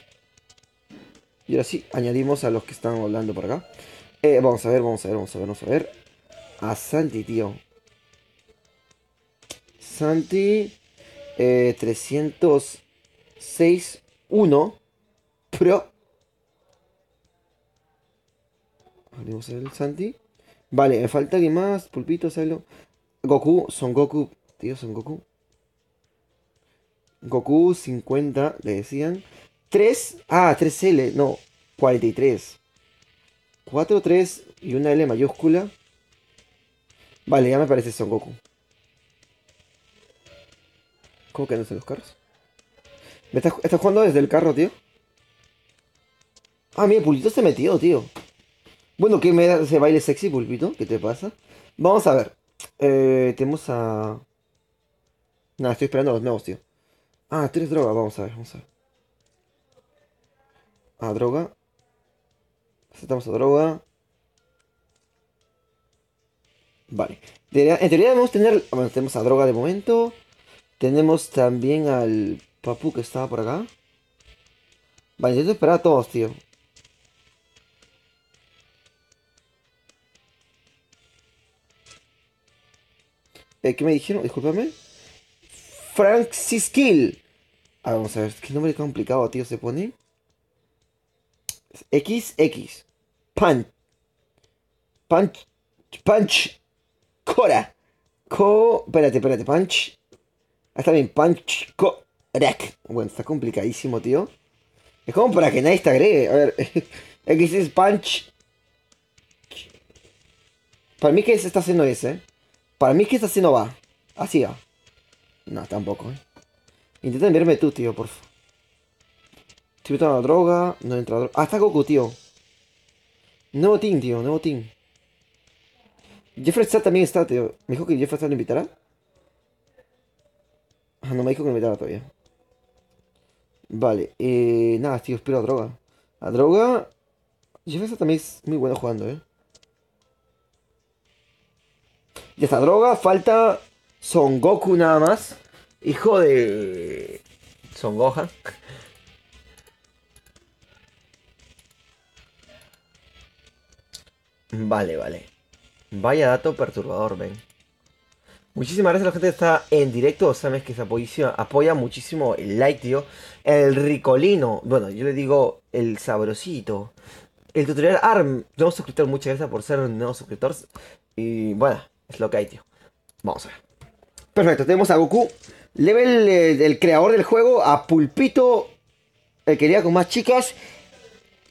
Y ahora sí, añadimos a los que están hablando por acá. Vamos a ver. A Santi, tío. Santi. 306-1. Pro. Abrimos el Santi. Vale, me falta alguien más. Pulpito, Salo. Goku, Son Goku. Tío, Son Goku. Goku 50, le decían. 3. 3L. No, 43. 4, 3 y una L mayúscula. Vale, ya me parece Son Goku. ¿Cómo que no en los carros? ¿Estás jugando desde el carro, tío? Mira, Pulpito se metió, tío. Bueno, que me da ese baile sexy, Pulpito. ¿Qué te pasa? Vamos a ver. Tenemos a... Nada, estoy esperando a los nuevos, tío. Tú eres droga. Vamos a ver. Droga. Aceptamos a droga. Vale. En teoría debemos tener... Bueno, tenemos a droga de momento. Tenemos también al Papu que estaba por acá. Vale, intento esperar a todos, tío. ¿Qué me dijeron? Discúlpame. Francis Kill. Vamos a ver. Qué nombre complicado, tío, se pone. XX. Punch. Punch. Punch. Cora. Espérate. Punch. Está bien. Punch. Rec. Bueno, está complicadísimo, tío. Es como para que nadie te agregue. A ver, X es punch. Para mí que se está haciendo ese, ¿eh? Para mí que está haciendo va. Así va. No, tampoco, ¿eh? Intenta enviarme tú, tío, por favor. Estoy metiendo la droga. No entra droga. Ah, está Goku, tío. Nuevo team, tío, nuevo team. Jeffrey Star también está, tío. ¿Me dijo que Jeffrey Star lo invitará? Ah, no me dijo que lo invitara todavía. Vale, nada, tío, espero a droga. A droga. Jeffrey Star también es muy bueno jugando, ¿eh? Ya está, droga, falta Son Goku nada más. Hijo de Son Gohan. Vale, vale. Vaya dato perturbador, ven. Muchísimas gracias a la gente que está en directo. Sabes que se apoya muchísimo el like, tío. El ricolino. Bueno, yo le digo el sabrosito. El tutorial ARM. Nuevo suscriptor, muchas gracias por ser un nuevo suscriptor. Y bueno, es lo que hay, tío. Vamos a ver. Perfecto, tenemos a Goku. Level del creador del juego. A Pulpito. El que iría con más chicas.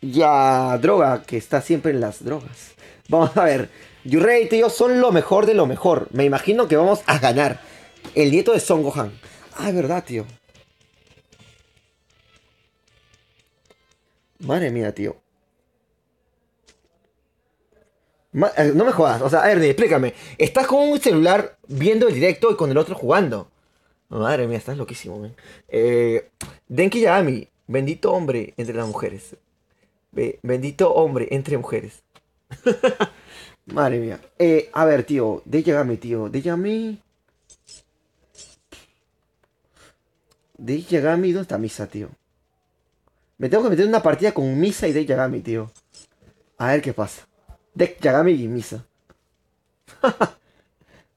Y a Droga, que está siempre en las drogas. Vamos a ver. Yurei y yo son lo mejor de lo mejor. Me imagino que vamos a ganar. El nieto de Son Gohan. Ah, es verdad, tío. Madre mía, tío. No me jodas. O sea, Ernie, explícame. Estás con un celular viendo el directo y con el otro jugando. Madre mía, estás loquísimo, man. Denki Yagami. Bendito hombre entre las mujeres. Bendito hombre entre mujeres. Madre mía. A ver, tío. De Yagami, tío. De Yagami. De Yagami, ¿dónde está Misa, tío? Me tengo que meter en una partida con Misa y de Yagami, tío. A ver qué pasa. De Yagami y Misa.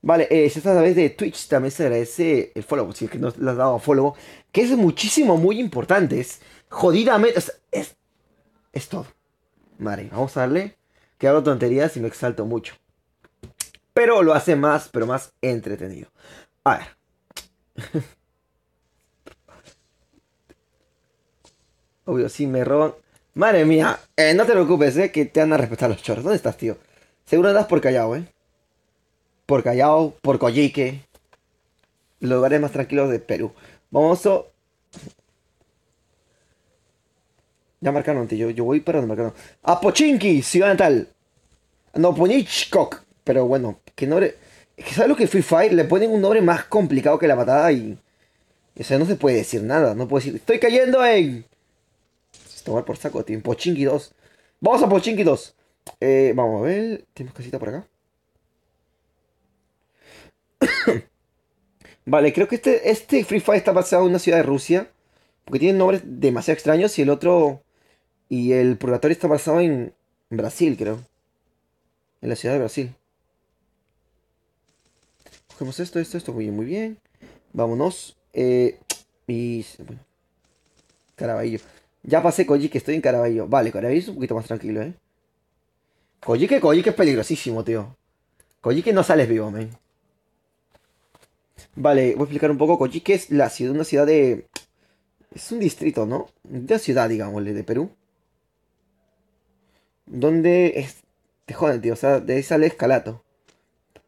Vale, si estás a través de Twitch, también se agradece el follow. Si es que no le has dado follow. Que es muchísimo, muy importante. Es jodidamente. Es todo. Madre, vamos a darle. Que hago tonterías y me exalto mucho. Pero lo hace más, pero más entretenido. A ver. Obvio, si me roban. Madre mía, no te preocupes, que te van a respetar los chorros. ¿Dónde estás, tío? Seguro andas por Callao, Por Callao, por Coyique. Los lugares más tranquilos de Perú. Vamos a. Ya marcaron, tío. Yo voy para donde marcaron. A Pochinki, ciudad natal. No, Ponichkok. Pero bueno, qué nombre. Es que ¿sabes lo que Free Fire? Le ponen un nombre más complicado que la patada y. O sea, no se puede decir nada. No puedo decir. Estoy cayendo en. Tomar por saco, tío. Pochinki 2. Vamos a Pochinki 2. Vamos a ver. ¿Tenemos casita por acá? Vale, creo que este Free Fire está basado en una ciudad de Rusia. Porque tiene nombres demasiado extraños. Y el otro. Y el Purgatorio está basado en Brasil, creo. En la ciudad de Brasil. Cogemos esto. Muy bien, muy bien. Vámonos. Y. Bueno, Caraballo. Ya pasé Koji, estoy en Caraballo. Vale, Caraballo es un poquito más tranquilo, ¿eh? Koji es peligrosísimo, tío. Koji no sales vivo, men. Vale, voy a explicar un poco. Koji es la ciudad, una ciudad de. Es un distrito, ¿no? De una ciudad, digámosle, de Perú. Donde es. Te joden, tío. O sea, de ahí sale Escalato.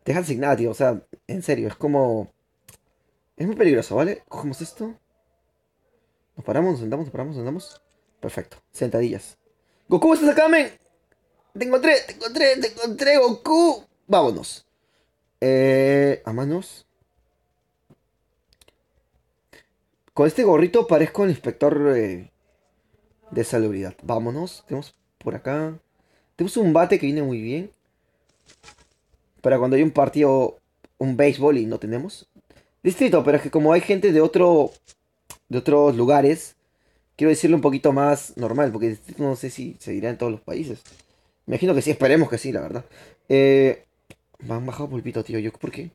Te dejan sin nada, tío. O sea, en serio, es como. Es muy peligroso, ¿vale? Cogemos esto. Nos paramos, nos sentamos. Perfecto. Sentadillas. ¡Goku, estás acá, men! Te encontré, Goku. Vámonos. A manos. Con este gorrito parezco el inspector de salubridad. Vámonos. Tenemos por acá. Tenemos un bate que viene muy bien. Para cuando hay un partido, un béisbol y no tenemos. Distrito, pero es que como hay gente de otros lugares, quiero decirlo un poquito más normal, porque distrito no sé si se dirá en todos los países. Me imagino que sí, esperemos que sí, la verdad. Me han bajado pulpito, tío. ¿Yo por qué?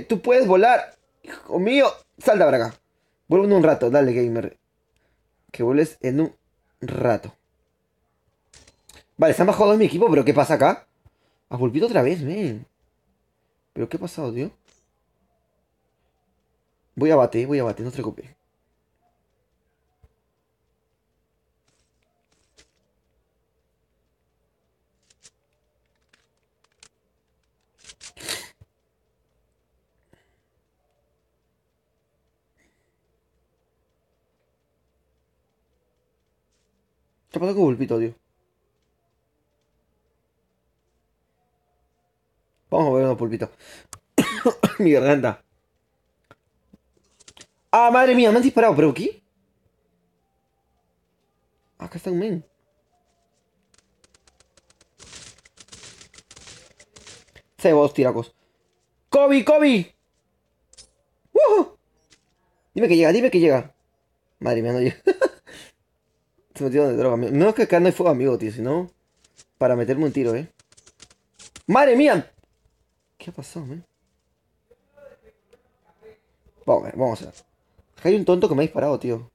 Tú puedes volar, hijo mío. Salta para acá. Vuelve en un rato, dale, gamer. Que vuelves en un rato. Vale, se han bajado dos de mi equipo, pero ¿qué pasa acá? A pulpito otra vez, men. ¿Pero qué ha pasado, tío? Voy a bate, no te preocupes. ¿Qué pasa con Pulpito, tío? Vamos a ver unos Pulpito. Mi garganta. Ah, madre mía, me han disparado, ¿pero qué? Acá está un men. Se vos, tiracos. ¡Kobe, Kobe! ¡Woohoo! Dime que llega, dime que llega. Madre mía, no llega. Se metió de droga. No es que acá no hay fuego amigo, tío, sino para meterme un tiro, ¿eh? ¡Madre mía! ¿Qué ha pasado, man? Vamos a ver, vamos a ver. Hay un tonto que me ha disparado, tío.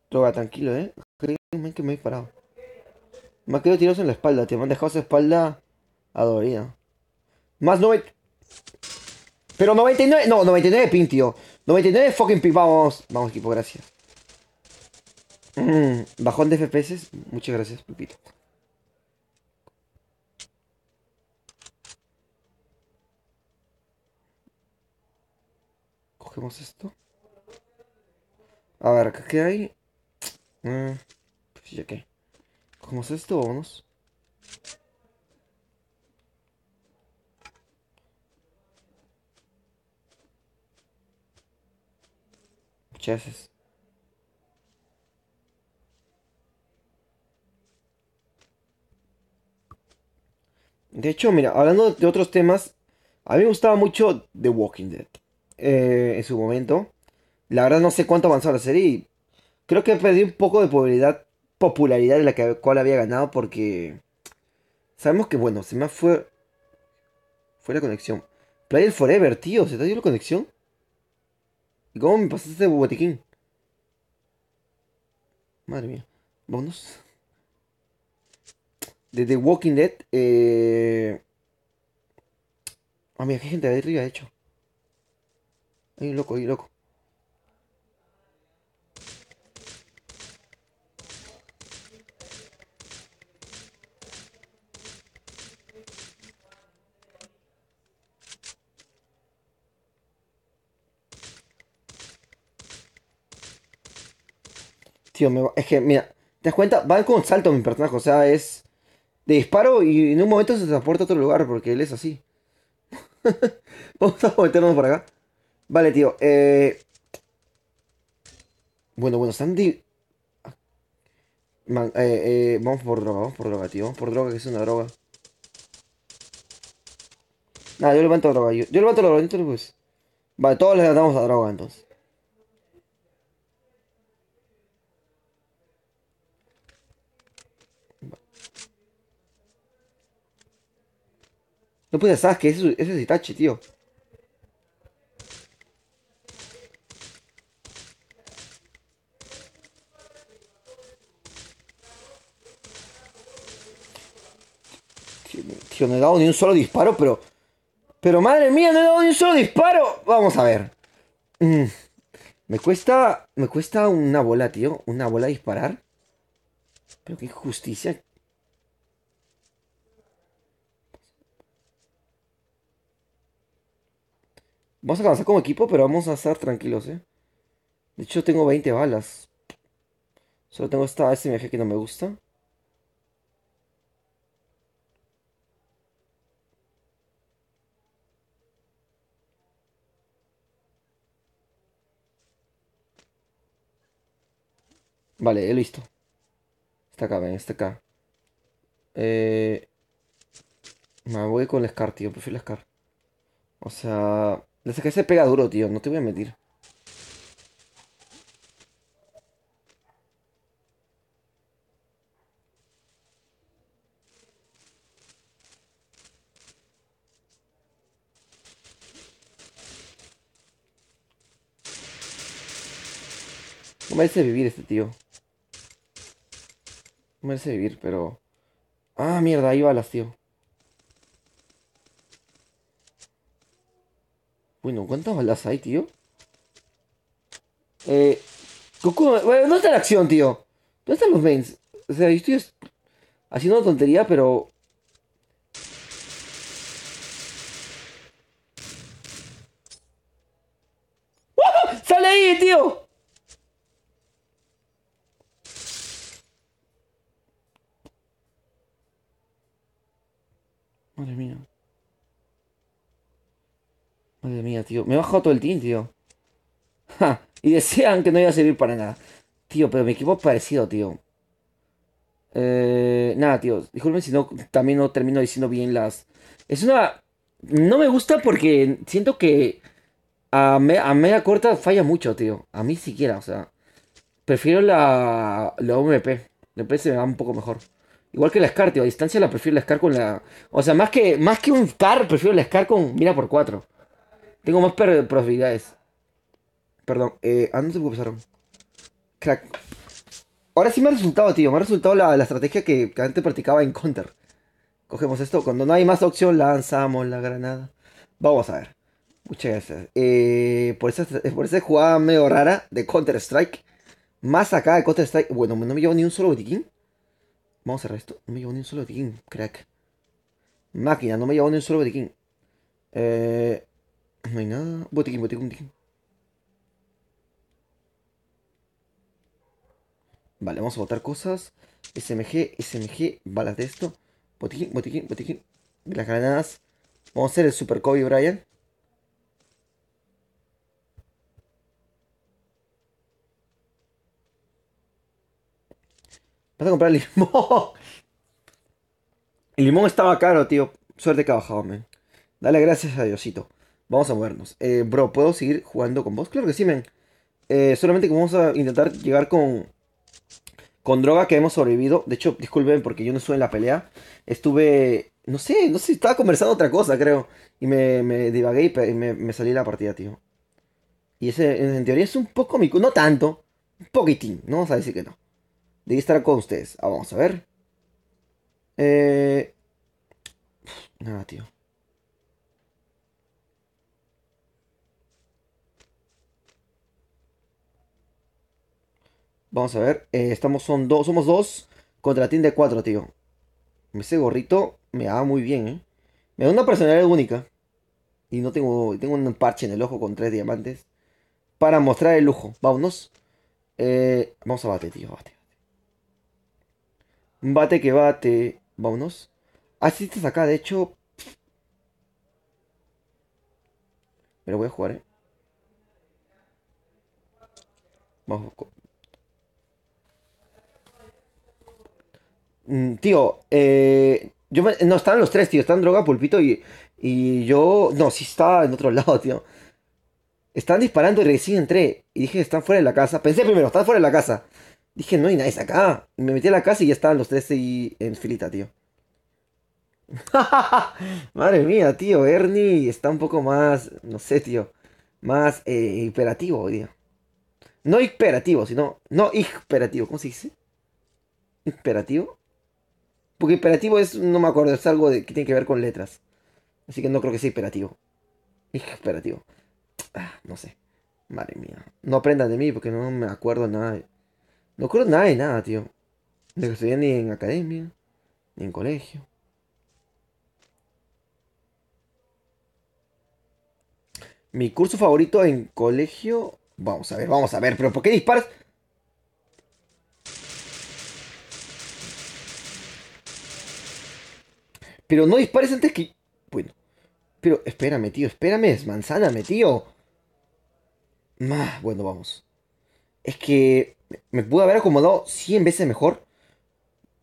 Droga, tranquilo, ¿eh? Creo que me ha disparado. Me ha querido tiros en la espalda, tío. Me han dejado esa espalda adolorida. Más 90. Pero 99. No, 99 ping, tío. 99 fucking ping. Vamos. Vamos, equipo, gracias. Bajón de FPS. Muchas gracias, Pipito. Cogemos esto. A ver, ¿acá qué hay? Pues ya que. Cogemos esto, vámonos. Muchas gracias. De hecho, mira, hablando de otros temas, a mí me gustaba mucho The Walking Dead. En su momento. La verdad no sé cuánto avanzó la serie y creo que perdí un poco de popularidad de la cual había ganado porque sabemos que, bueno, se me fue la conexión. Player Forever, tío, ¿se te dio la conexión? ¿Y cómo me pasaste de botiquín? Madre mía. Vámonos. De The Walking Dead. Ah, mira, qué gente de arriba, de hecho. Hay un loco, hay un loco. Tío, es que, mira, ¿te das cuenta? Va con salto mi personaje, o sea, es de disparo y en un momento se transporta a otro lugar porque él es así. Vamos a meternos por acá. Vale, tío. Bueno, están vamos por droga, tío. Vamos por droga, que es una droga. Nada, yo levanto droga. Yo levanto la droga, entonces pues. Vale, todos le damos a droga entonces. No puedes, sabes que ese es Itachi, tío. Tío, no he dado ni un solo disparo, pero. Pero madre mía, no he dado ni un solo disparo. Vamos a ver. Mm, me cuesta una bola, tío. Una bola disparar. Pero qué injusticia. Vamos a avanzar como equipo, pero vamos a estar tranquilos, eh. De hecho, tengo 20 balas. Solo tengo esta SMG que no me gusta. Vale, listo. Está acá, ven, está acá. Eh, Me voy con el Scar, tío. Prefiero el Scar. O sea, desde que se pega duro, tío. No te voy a mentir. No merece vivir este tío. No merece vivir, pero... Ah, mierda, ahí balas, tío. Bueno, ¿cuántas balas hay, tío? Eh, Goku, bueno, ¿dónde está la acción, tío? ¿Dónde están los mains? O sea, yo estoy haciendo una tontería, pero... ¡Sale ahí, tío! Madre mía. Madre mía, tío. Me he bajado todo el team, tío. Ja, y decían que no iba a servir para nada. Tío, pero mi equipo es parecido, tío. Nada, tío. Disculpen si no, también no termino diciendo bien las... Es una... No me gusta porque siento que a media corta falla mucho, tío. A mí siquiera, o sea. Prefiero la UMP. Me parece me va un poco mejor. Igual que la SCAR, tío. A distancia la prefiero la SCAR con la... O sea, más que un SCAR, prefiero la SCAR con mira por 4. Tengo más probabilidades. Perdón, ¿a dónde se pasaron? Crack. Ahora sí me ha resultado, tío. Me ha resultado la estrategia que antes practicaba en Counter. Cogemos esto. Cuando no hay más opción, lanzamos la granada. Vamos a ver. Muchas gracias. Por esa jugada medio rara de Counter-Strike. Más acá de Counter-Strike. Bueno, no me llevo ni un solo botiquín. Vamos a cerrar esto. No me llevo ni un solo botiquín, crack. Máquina, no me llevo ni un solo botiquín. Eh, no hay nada. Botiquín, botiquín, botiquín. Vale, vamos a botar cosas. SMG, SMG, balas de esto. Botiquín, botiquín, botiquín. Las granadas. Vamos a hacer el Super Kobe Bryant. Vas a comprar limón. El limón estaba caro, tío. Suerte que ha bajado, man. Dale gracias a Diosito. Vamos a movernos. Bro, ¿puedo seguir jugando con vos? Claro que sí, men. Solamente que vamos a intentar llegar con droga que hemos sobrevivido. De hecho, disculpen porque yo no estuve en la pelea. Estuve, no sé, estaba conversando otra cosa, creo. Y me divagué y me salí de la partida, tío. Y ese, en teoría, es un poco mi... No tanto. Un poquitín. No vamos a decir que no. Debí estar con ustedes. Ah, vamos a ver. Eh... Nada, tío. Vamos a ver. Somos dos contra team de cuatro, tío. Ese gorrito me va muy bien, ¿eh? Me da una personalidad única. Y no tengo un parche en el ojo con 3 diamantes. Para mostrar el lujo. Vámonos. Vamos a bate, tío. Bate. Bate que bate. Vámonos. Ah, sí, estás acá. De hecho, me lo voy a jugar, ¿eh? Vamos. Tío, no, estaban los tres, tío. Están droga, pulpito y yo... No, sí estaba en otro lado, tío. Están disparando y recién entré. Y dije, están fuera de la casa. Pensé primero, están fuera de la casa. Dije, no hay nadie acá. Y me metí a la casa y ya estaban los tres ahí en filita, tío. Madre mía, tío. Ernie está un poco más, no sé, tío. Más hiperativo hoy día. No hiperativo, sino... No hiperativo. ¿Cómo se dice? ¿Hiperativo? Porque hiperativo es, no me acuerdo, es algo que tiene que ver con letras. Así que no creo que sea hiperativo. Hiperativo. No sé. Madre mía. No aprendan de mí porque no me acuerdo nada. No acuerdo nada de nada, tío. De que estudié ni en academia, ni en colegio. Mi curso favorito en colegio. Vamos a ver. ¿Pero por qué disparas? Pero no dispares antes que. Bueno, pero espérame, tío. Espérame, desmanzáname, tío. Bueno, vamos. Es que me pude haber acomodado 100 veces mejor.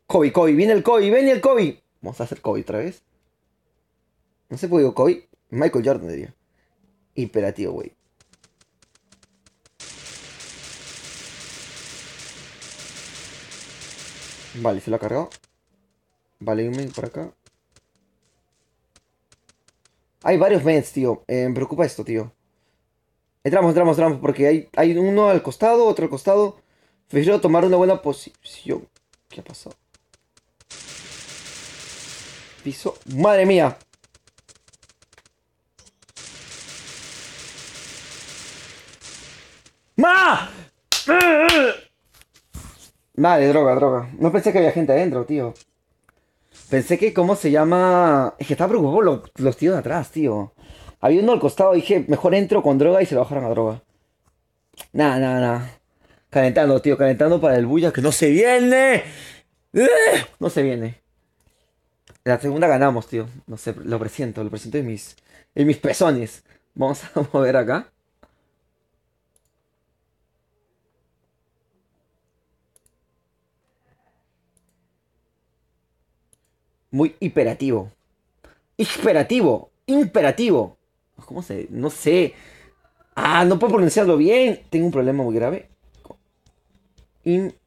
Kobe, Kobe, viene el Kobe, viene el Kobe. Vamos a hacer Kobe otra vez. No sé por qué digo Kobe. Michael Jordan diría. Imperativo, güey. Vale, se lo ha cargado. Vale, hay un main por acá. Hay varios mains, tío. Me preocupa esto, tío. Entramos, porque hay uno al costado, otro al costado. Prefiero tomar una buena posición. ¿Qué ha pasado? Piso. ¡Madre mía! ¡Ma! Vale, droga, droga. No pensé que había gente adentro, tío. Pensé que, ¿cómo se llama? Es que estaba preocupado por los tíos de atrás, tío. Había uno al costado, dije, mejor entro con droga y se lo bajaron a droga. Nada, nada, nada. Calentando, tío, calentando para el bulla que no se viene. No se viene. La segunda ganamos, tío. No sé, lo presiento en mis pezones. Vamos a mover acá. Muy hiperativo. Hiperativo. Imperativo. ¿Cómo se? No sé. Ah, no puedo pronunciarlo bien. Tengo un problema muy grave.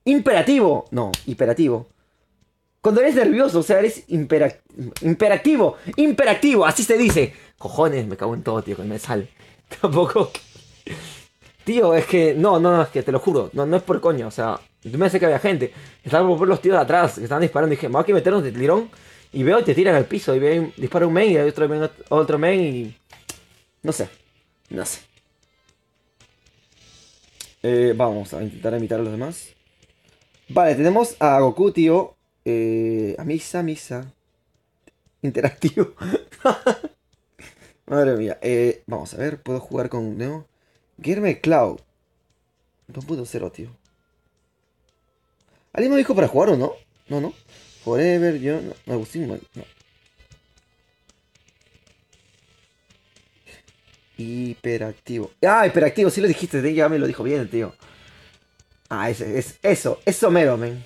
Imperativo. No, hiperativo. Cuando eres nervioso, o sea, eres imperactivo. Imperactivo, así se dice. Cojones, me cago en todo, tío, que me sale. Tampoco. Tío, es que. No, no, no, es que te lo juro. No, no es por coño, o sea. Yo me sé que había gente. Estaba por los tíos de atrás que estaban disparando. Y dije, vamos a meternos de tirón. Y veo y te tiran al piso. Y veo, dispara un men y hay otro men y. No sé. No sé. Vamos a intentar imitar a los demás. Vale, tenemos a Goku, tío. A Misa, Misa. Interactivo. Madre mía. Vamos a ver, puedo jugar con Neo. Guillermo Cloud. 2.0, tío. ¿Alguien me dijo para jugar o no? No, no. Forever, yo. No. Agustín, no. Hiperactivo. Ah, hiperactivo, sí lo dijiste, ya me lo dijo bien, tío. Ah, eso mero, men.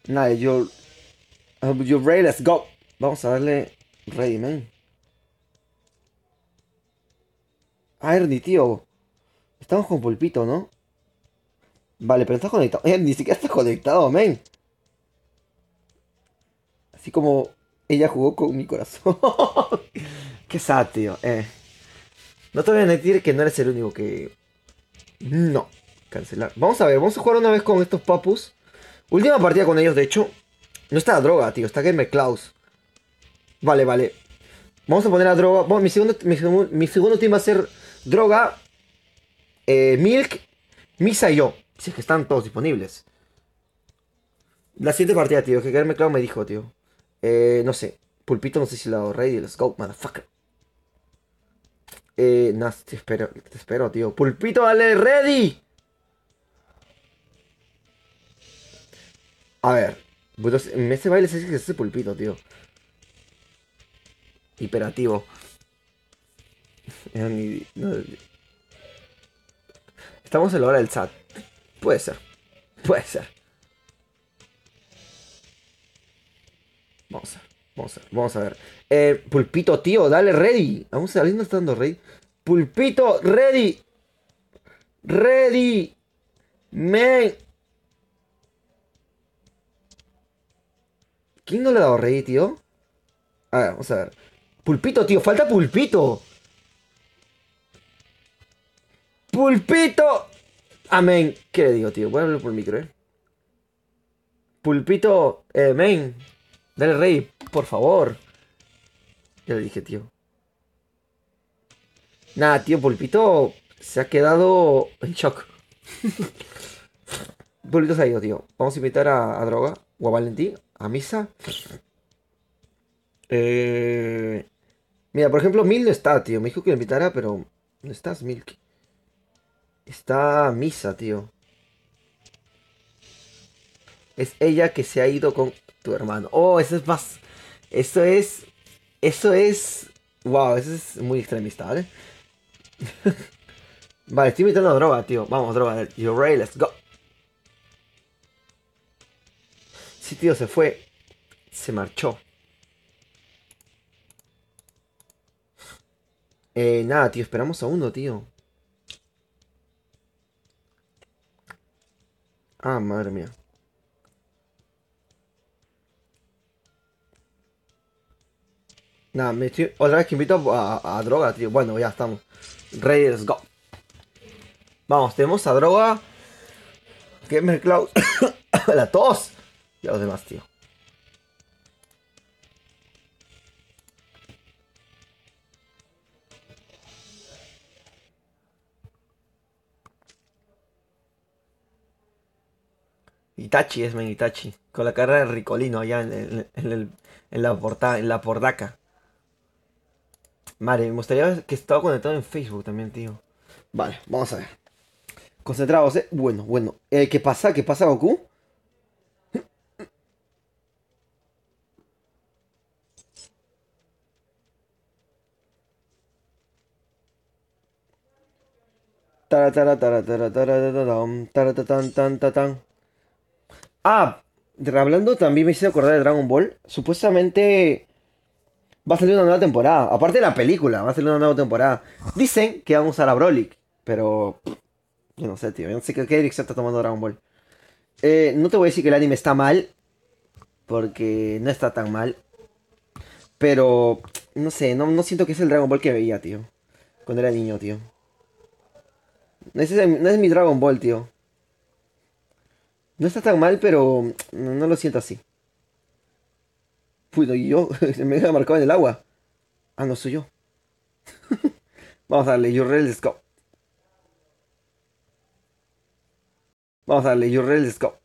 Nada, you're ready, let's go. Vamos a darle ready, man. Ah, Ernie, tío. Estamos con Pulpito, ¿no? Vale, pero estás conectado. Ni siquiera estás conectado, men. Así como ella jugó con mi corazón. Qué sad, tío. No te voy a mentir que no eres el único que... No. Cancelar. Vamos a ver, vamos a jugar una vez con estos papus. Última partida con ellos, de hecho. No está la droga, tío. Está Gamer Klaus. Vale, vale. Vamos a poner a droga. Bueno, mi segundo team va a ser droga, Milk, Misa y yo. Si es que están todos disponibles. La siguiente partida, tío. Que Gamer Klaus me dijo, tío. No sé. Pulpito, no sé si la hago ready. Let's go, motherfucker. No, te espero, tío. Pulpito, dale ready. A ver. Pues, en este baile se dice que es ese pulpito, tío. Hiperativo. Estamos en la hora del chat. Puede ser. Puede ser. Vamos a ver. Vamos a ver. Vamos a ver. Pulpito, tío, dale ready. Vamos a ver, no está dando ready. Pulpito, ready. Ready. Man. ¿Quién no le ha dado ready, tío? A ver, vamos a ver. Pulpito, tío, falta Pulpito. Pulpito. Amén. ¿Qué le digo, tío? Voy a hablar por el micro, Pulpito, men. Dale rey, por favor. Ya le dije, tío. Nada, tío, Pulpito se ha quedado en shock. Pulpito se ha ido, tío. Vamos a invitar a Droga o a Valentín, a Misa. Mira, por ejemplo, Mil no está, tío. Me dijo que lo invitara, pero no estás, Milk. Está Misa, tío. Es ella que se ha ido con tu hermano. Oh, eso es más. Eso es. Eso es. Wow, eso es muy extremista, ¿vale? Vale, estoy invitando a Droga, tío. Vamos, Droga. You're ready, let's go. Sí, tío, se fue. Se marchó. Nada, tío, esperamos a uno, tío. Ah, madre mía. Nada, otra vez que invito a Droga, tío. Bueno, ya estamos. Ready, let's go. Vamos, tenemos a Droga. Gamer Cloud. La tos. Y a los demás, tío. Itachi es men Itachi. Con la cara de Ricolino allá en la portada, en la pordaca. Madre, me gustaría que estaba conectado en Facebook también, tío. Vale, vamos a ver. Concentrados, eh. Bueno, bueno. ¿Qué pasa? ¿Qué pasa, Goku? Tara, tara, tara, tara, tara, tara, tam, tara, ta, tan, tan, ta, tan. Ah, hablando también me hice acordar de Dragon Ball. Supuestamente va a salir una nueva temporada. Aparte de la película, va a salir una nueva temporada. Dicen que van a usar a Broly. Pero yo no sé, tío. Yo no sé qué dirección está tomando Dragon Ball. No te voy a decir que el anime está mal. Porque no está tan mal. Pero no sé, no siento que es el Dragon Ball que veía, tío. Cuando era niño, tío. No es mi Dragon Ball, tío. No está tan mal, pero no lo siento así. Uy, no, y yo se me había marcado en el agua. Ah, no soy yo. Vamos a darle URL, let's go. Vamos a darle URL, let's go.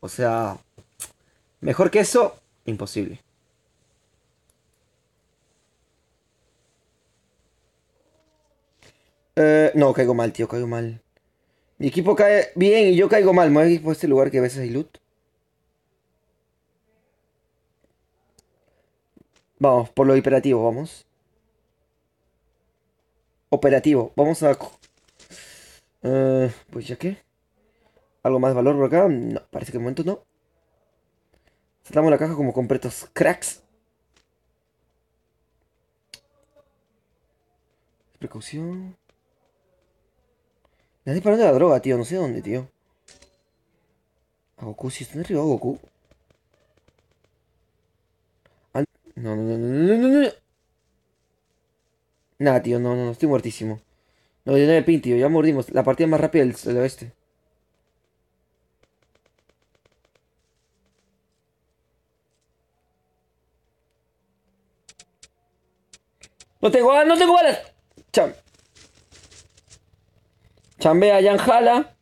O sea, mejor que eso, imposible. No, caigo mal, tío, caigo mal. Mi equipo cae bien y yo caigo mal. Me voy a ir por este lugar que a veces hay loot. Vamos, por lo hiperativo, vamos. Operativo, vamos a... pues ya que. ¿Algo más de valor por acá? No, parece que de momento no. Saltamos la caja como completos cracks. Precaución. Me están disparando de la droga, tío. No sé dónde, tío. A Goku, si está arriba a Goku. Ah, no, no, no, no, no, no, no, no. Nada, tío, no, estoy muertísimo. No, yo no me pin, tío, ya mordimos. La partida más rápida del oeste. No tengo balas, no tengo balas. Cham. Chambea, Yanjala.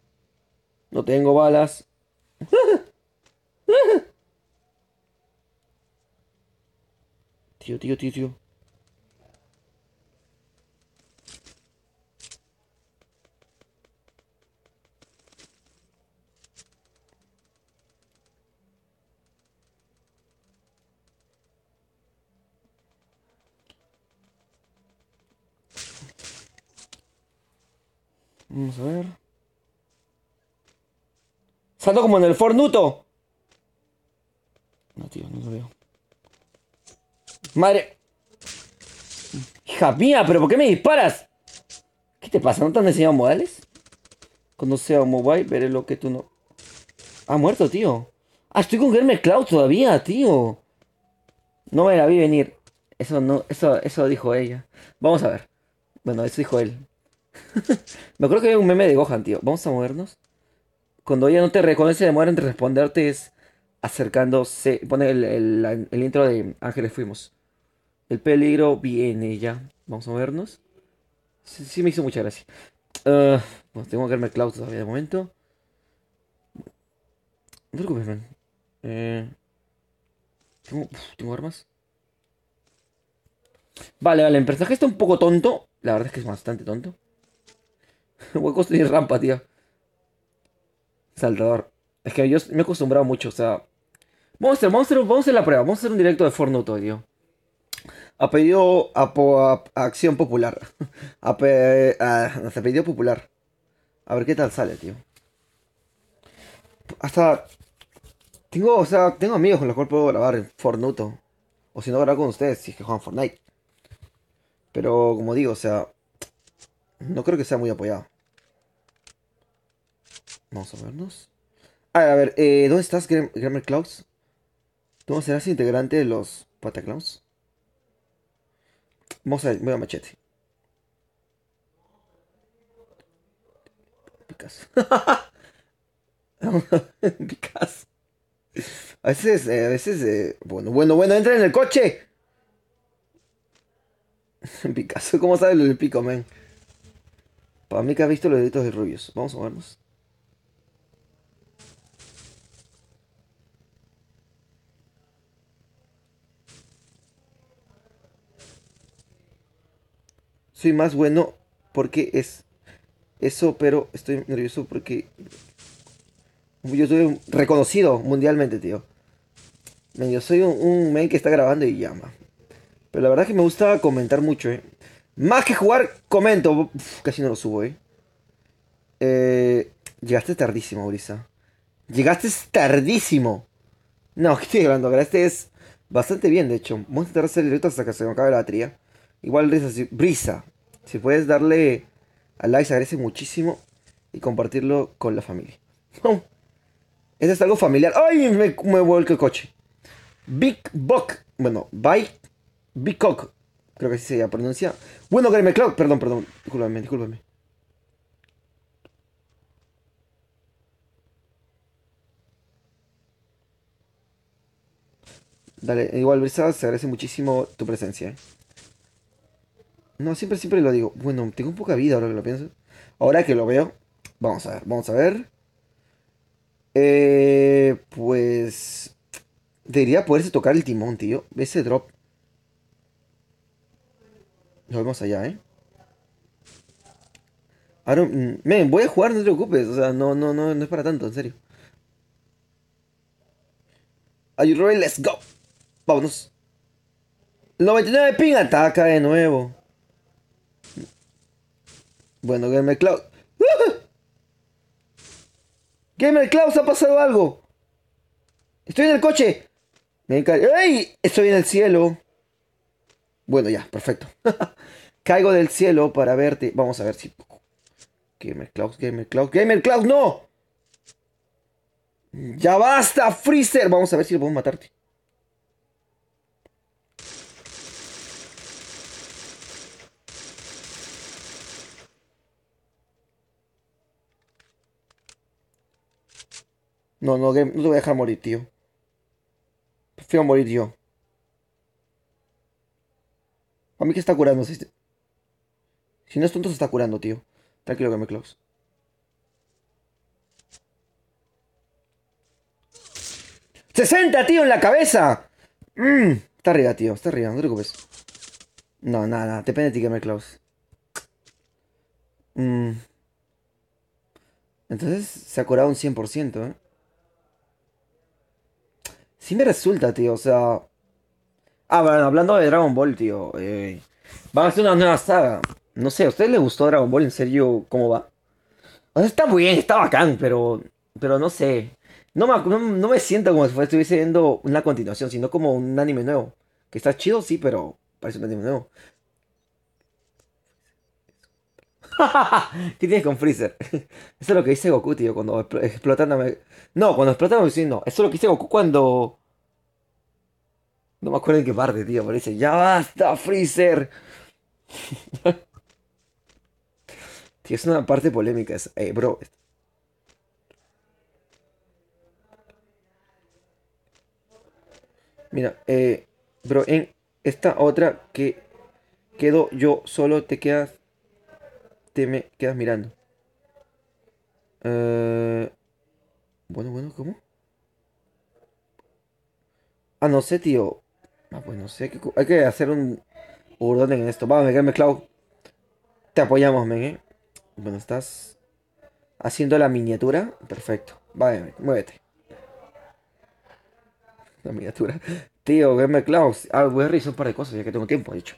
No tengo balas. Tío. Vamos a ver. Salto como en el Fornuto. No, tío, no lo veo. Madre. Hija mía, pero ¿por qué me disparas? ¿Qué te pasa? ¿No te han enseñado modales? Cuando sea mobile, veré lo que tú no. Ha muerto, tío. Ah, estoy con Gamer Cloud todavía, tío. No me la vi venir. Eso no, eso dijo ella. Vamos a ver. Bueno, eso dijo él. Me acuerdo que había un meme de Gohan, tío. Vamos a movernos. Cuando ella no te reconoce, se demora en responderte, es acercándose. Pone el intro de Ángeles Fuimos. El peligro viene ya. Vamos a movernos. Sí me hizo mucha gracia. Bueno, tengo que verme Cloud todavía de momento. No te preocupes, man. Eh, tengo armas. Vale, el personaje está un poco tonto. La verdad es que es bastante tonto. Huecos y rampa, tío. Saltador. Es que yo me he acostumbrado mucho, o sea. Vamos a hacer la prueba. Vamos a hacer un directo de Fortnite hoy, tío. A pedido a acción popular. A pedido popular. A ver qué tal sale, tío. Hasta tengo amigos con los cuales puedo grabar en Fortnite. O si no, grabar con ustedes, si es que juegan Fortnite. Pero como digo, o sea, no creo que sea muy apoyado. Vamos a vernos. A ver, ¿dónde estás, Grammar Clouds? ¿Cómo serás integrante de los Pataclowns? Voy a machete. Picas. Picas. Bueno, entra en el coche. Picasso, ¿cómo sabe lo del pico, man? Para mí que ha visto los deditos de Rubius. Vamos a vernos. soy más bueno porque es eso, pero estoy nervioso porque yo soy reconocido mundialmente, tío. Men, yo soy un men que está grabando y llama. Pero la verdad es que me gusta comentar mucho, ¿eh? Más que jugar, comento. Uf, casi no lo subo, ¿eh? Llegaste tardísimo, Brisa. Llegaste tardísimo. No, ¿qué estoy hablando? Llegaste es bastante bien, de hecho. Vamos a intentar hacer directo hasta que se me acabe la batería. Igual, Brisa, si puedes darle a like, se agradece muchísimo. Y compartirlo con la familia. Este es algo familiar. ¡Ay! Me vuelco el coche. Big Buck. Bueno, Big Cock. Creo que así se pronuncia. Bueno, Game Cloud. Perdón, perdón. Discúlpame, discúlpame. Dale, igual, Brisa, se agradece muchísimo tu presencia, ¿eh? No, siempre lo digo. Bueno, tengo poca vida ahora que lo pienso. Ahora que lo veo. Vamos a ver, vamos a ver. Pues... Debería poderse tocar el timón, tío. Ese drop. Lo vemos allá, ¿eh? Ahora, men, voy a jugar, no te preocupes. O sea, no es para tanto, en serio. Are you ready? Let's go. Vámonos. 99 ping ataca de nuevo. Bueno, Gamer Cloud. Gamer Cloud, ¿se ha pasado algo? Estoy en el coche. ¡Ey! Estoy en el cielo. Bueno, ya, perfecto. Caigo del cielo para verte. Vamos a ver si... Gamer Cloud, Gamer Cloud, Gamer Cloud, no. Ya basta, Freezer. Vamos a ver si lo podemos matarte. No te voy a dejar morir, tío. Prefiero morir yo. A mí que está curando. Si no es tonto, se está curando, tío. Tranquilo, Gamer Cloud. 60, tío, en la cabeza. Está arriba, tío. Está arriba, no te preocupes. No, nada. Depende de ti, Gamer Cloud. Mm, Entonces se ha curado un 100%, ¿eh? Sí me resulta, tío. O sea... Ah, bueno, hablando de Dragon Ball, tío. Van a hacer una nueva saga. No sé, ¿a ustedes les gustó Dragon Ball? ¿En serio cómo va? O sea, está muy bien, está bacán, pero no sé. No me siento como si estuviese viendo una continuación, sino como un anime nuevo. Que está chido, sí, pero parece un anime nuevo. ¿Qué tienes con Freezer? Eso es lo que dice Goku, tío, cuando explotan a No, cuando explotan a no. Eso es lo que dice Goku cuando... No me acuerdo en qué parte, tío, pero dice, ya basta, Freezer. Tío, es una parte polémica. Bro, mira, bro, en esta otra que quedo yo solo, te me quedas mirando. Eh, bueno, ¿cómo? Ah, no sé, tío. Ah, pues no sé, hay que hacer un orden en esto. Vamos, me Cloud. Te apoyamos, men, ¿eh? Bueno, estás haciendo la miniatura. Perfecto. Vale, muévete. La miniatura. Tío, Game Cloud. Ah, voy a revisar un par de cosas ya que tengo tiempo, de hecho.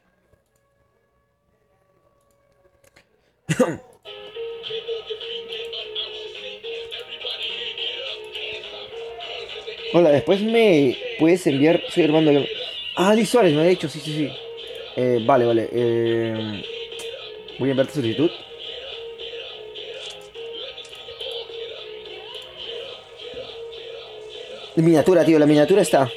Hola, después me puedes enviar. Soy Armando. Ah, Liz Suárez me ha dicho, sí, sí, sí. Vale. Voy a enviar tu solicitud. Miniatura, tío, la miniatura está.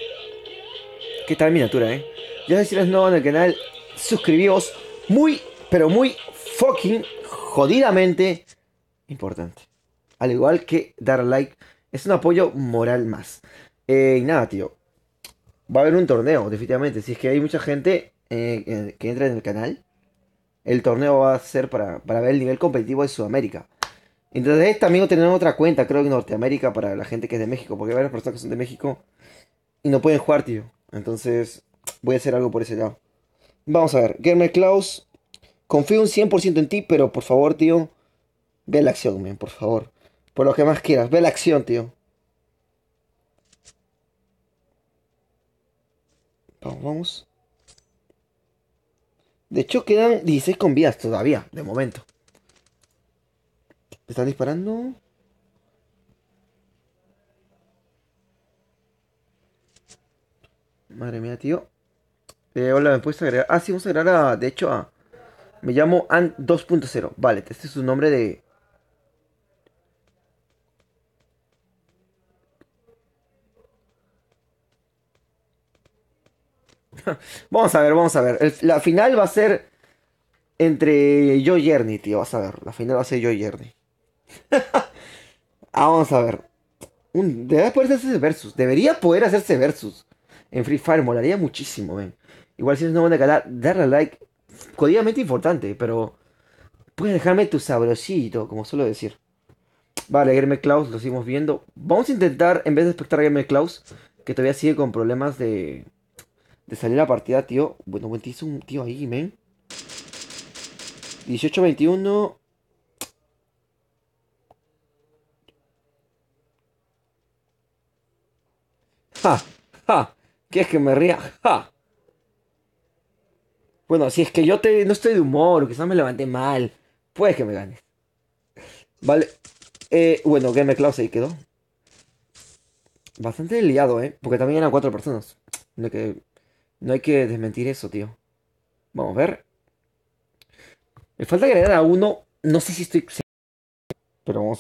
¿Qué tal miniatura, eh? Ya si eres nuevo en el canal, suscribíos. Muy, pero muy fucking jodidamente importante. Al igual que dar like, es un apoyo moral más. Y nada, tío. Va a haber un torneo, definitivamente. Si es que hay mucha gente que entra en el canal, el torneo va a ser para ver el nivel competitivo de Sudamérica. Entonces también tenemos otra cuenta, creo que en Norteamérica, para la gente que es de México, porque hay varias personas que son de México y no pueden jugar, tío. Entonces voy a hacer algo por ese lado. Vamos a ver, Gamer Klaus, Confío un 100% en ti, pero por favor, tío, ve la acción, men, por favor. Por lo que más quieras, ve la acción, tío. Vamos, vamos. De hecho, quedan 16 con vías todavía, de momento. ¿Me están disparando? Madre mía, tío. Hola, ¿me puedes agregar? Ah, sí, vamos a agregar de hecho, me llamo Ant 2.0. Vale, este es su nombre de... Vamos a ver, vamos a ver. La final va a ser entre yo y Ernie, tío. Vas a ver. La final va a ser yo y Ernie. Vamos a ver. Debe poder hacerse versus. Debería poder hacerse versus. En Free Fire molaría muchísimo, ven. Igual si es una buena canal, darle a like. Jodidamente importante, pero puedes dejarme tu sabrosito, como suelo decir. Vale, Gamer Klaus, lo seguimos viendo. Vamos a intentar, en vez de espectar a Gamer Klaus, que todavía sigue con problemas de salir a la partida, tío. Bueno, buen hizo un tío ahí, men. 18-21. Ja, ja. ¿Quieres que me ría? Ja. Bueno, si es que no estoy de humor, o quizás me levanté mal, puedes que me ganes. Vale. Bueno, Gamer Klaus ahí quedó. Bastante liado, ¿eh? Porque también eran 4 personas. No hay que desmentir eso, tío. Vamos a ver. Me falta agregar a uno. No sé si estoy... Pero vamos a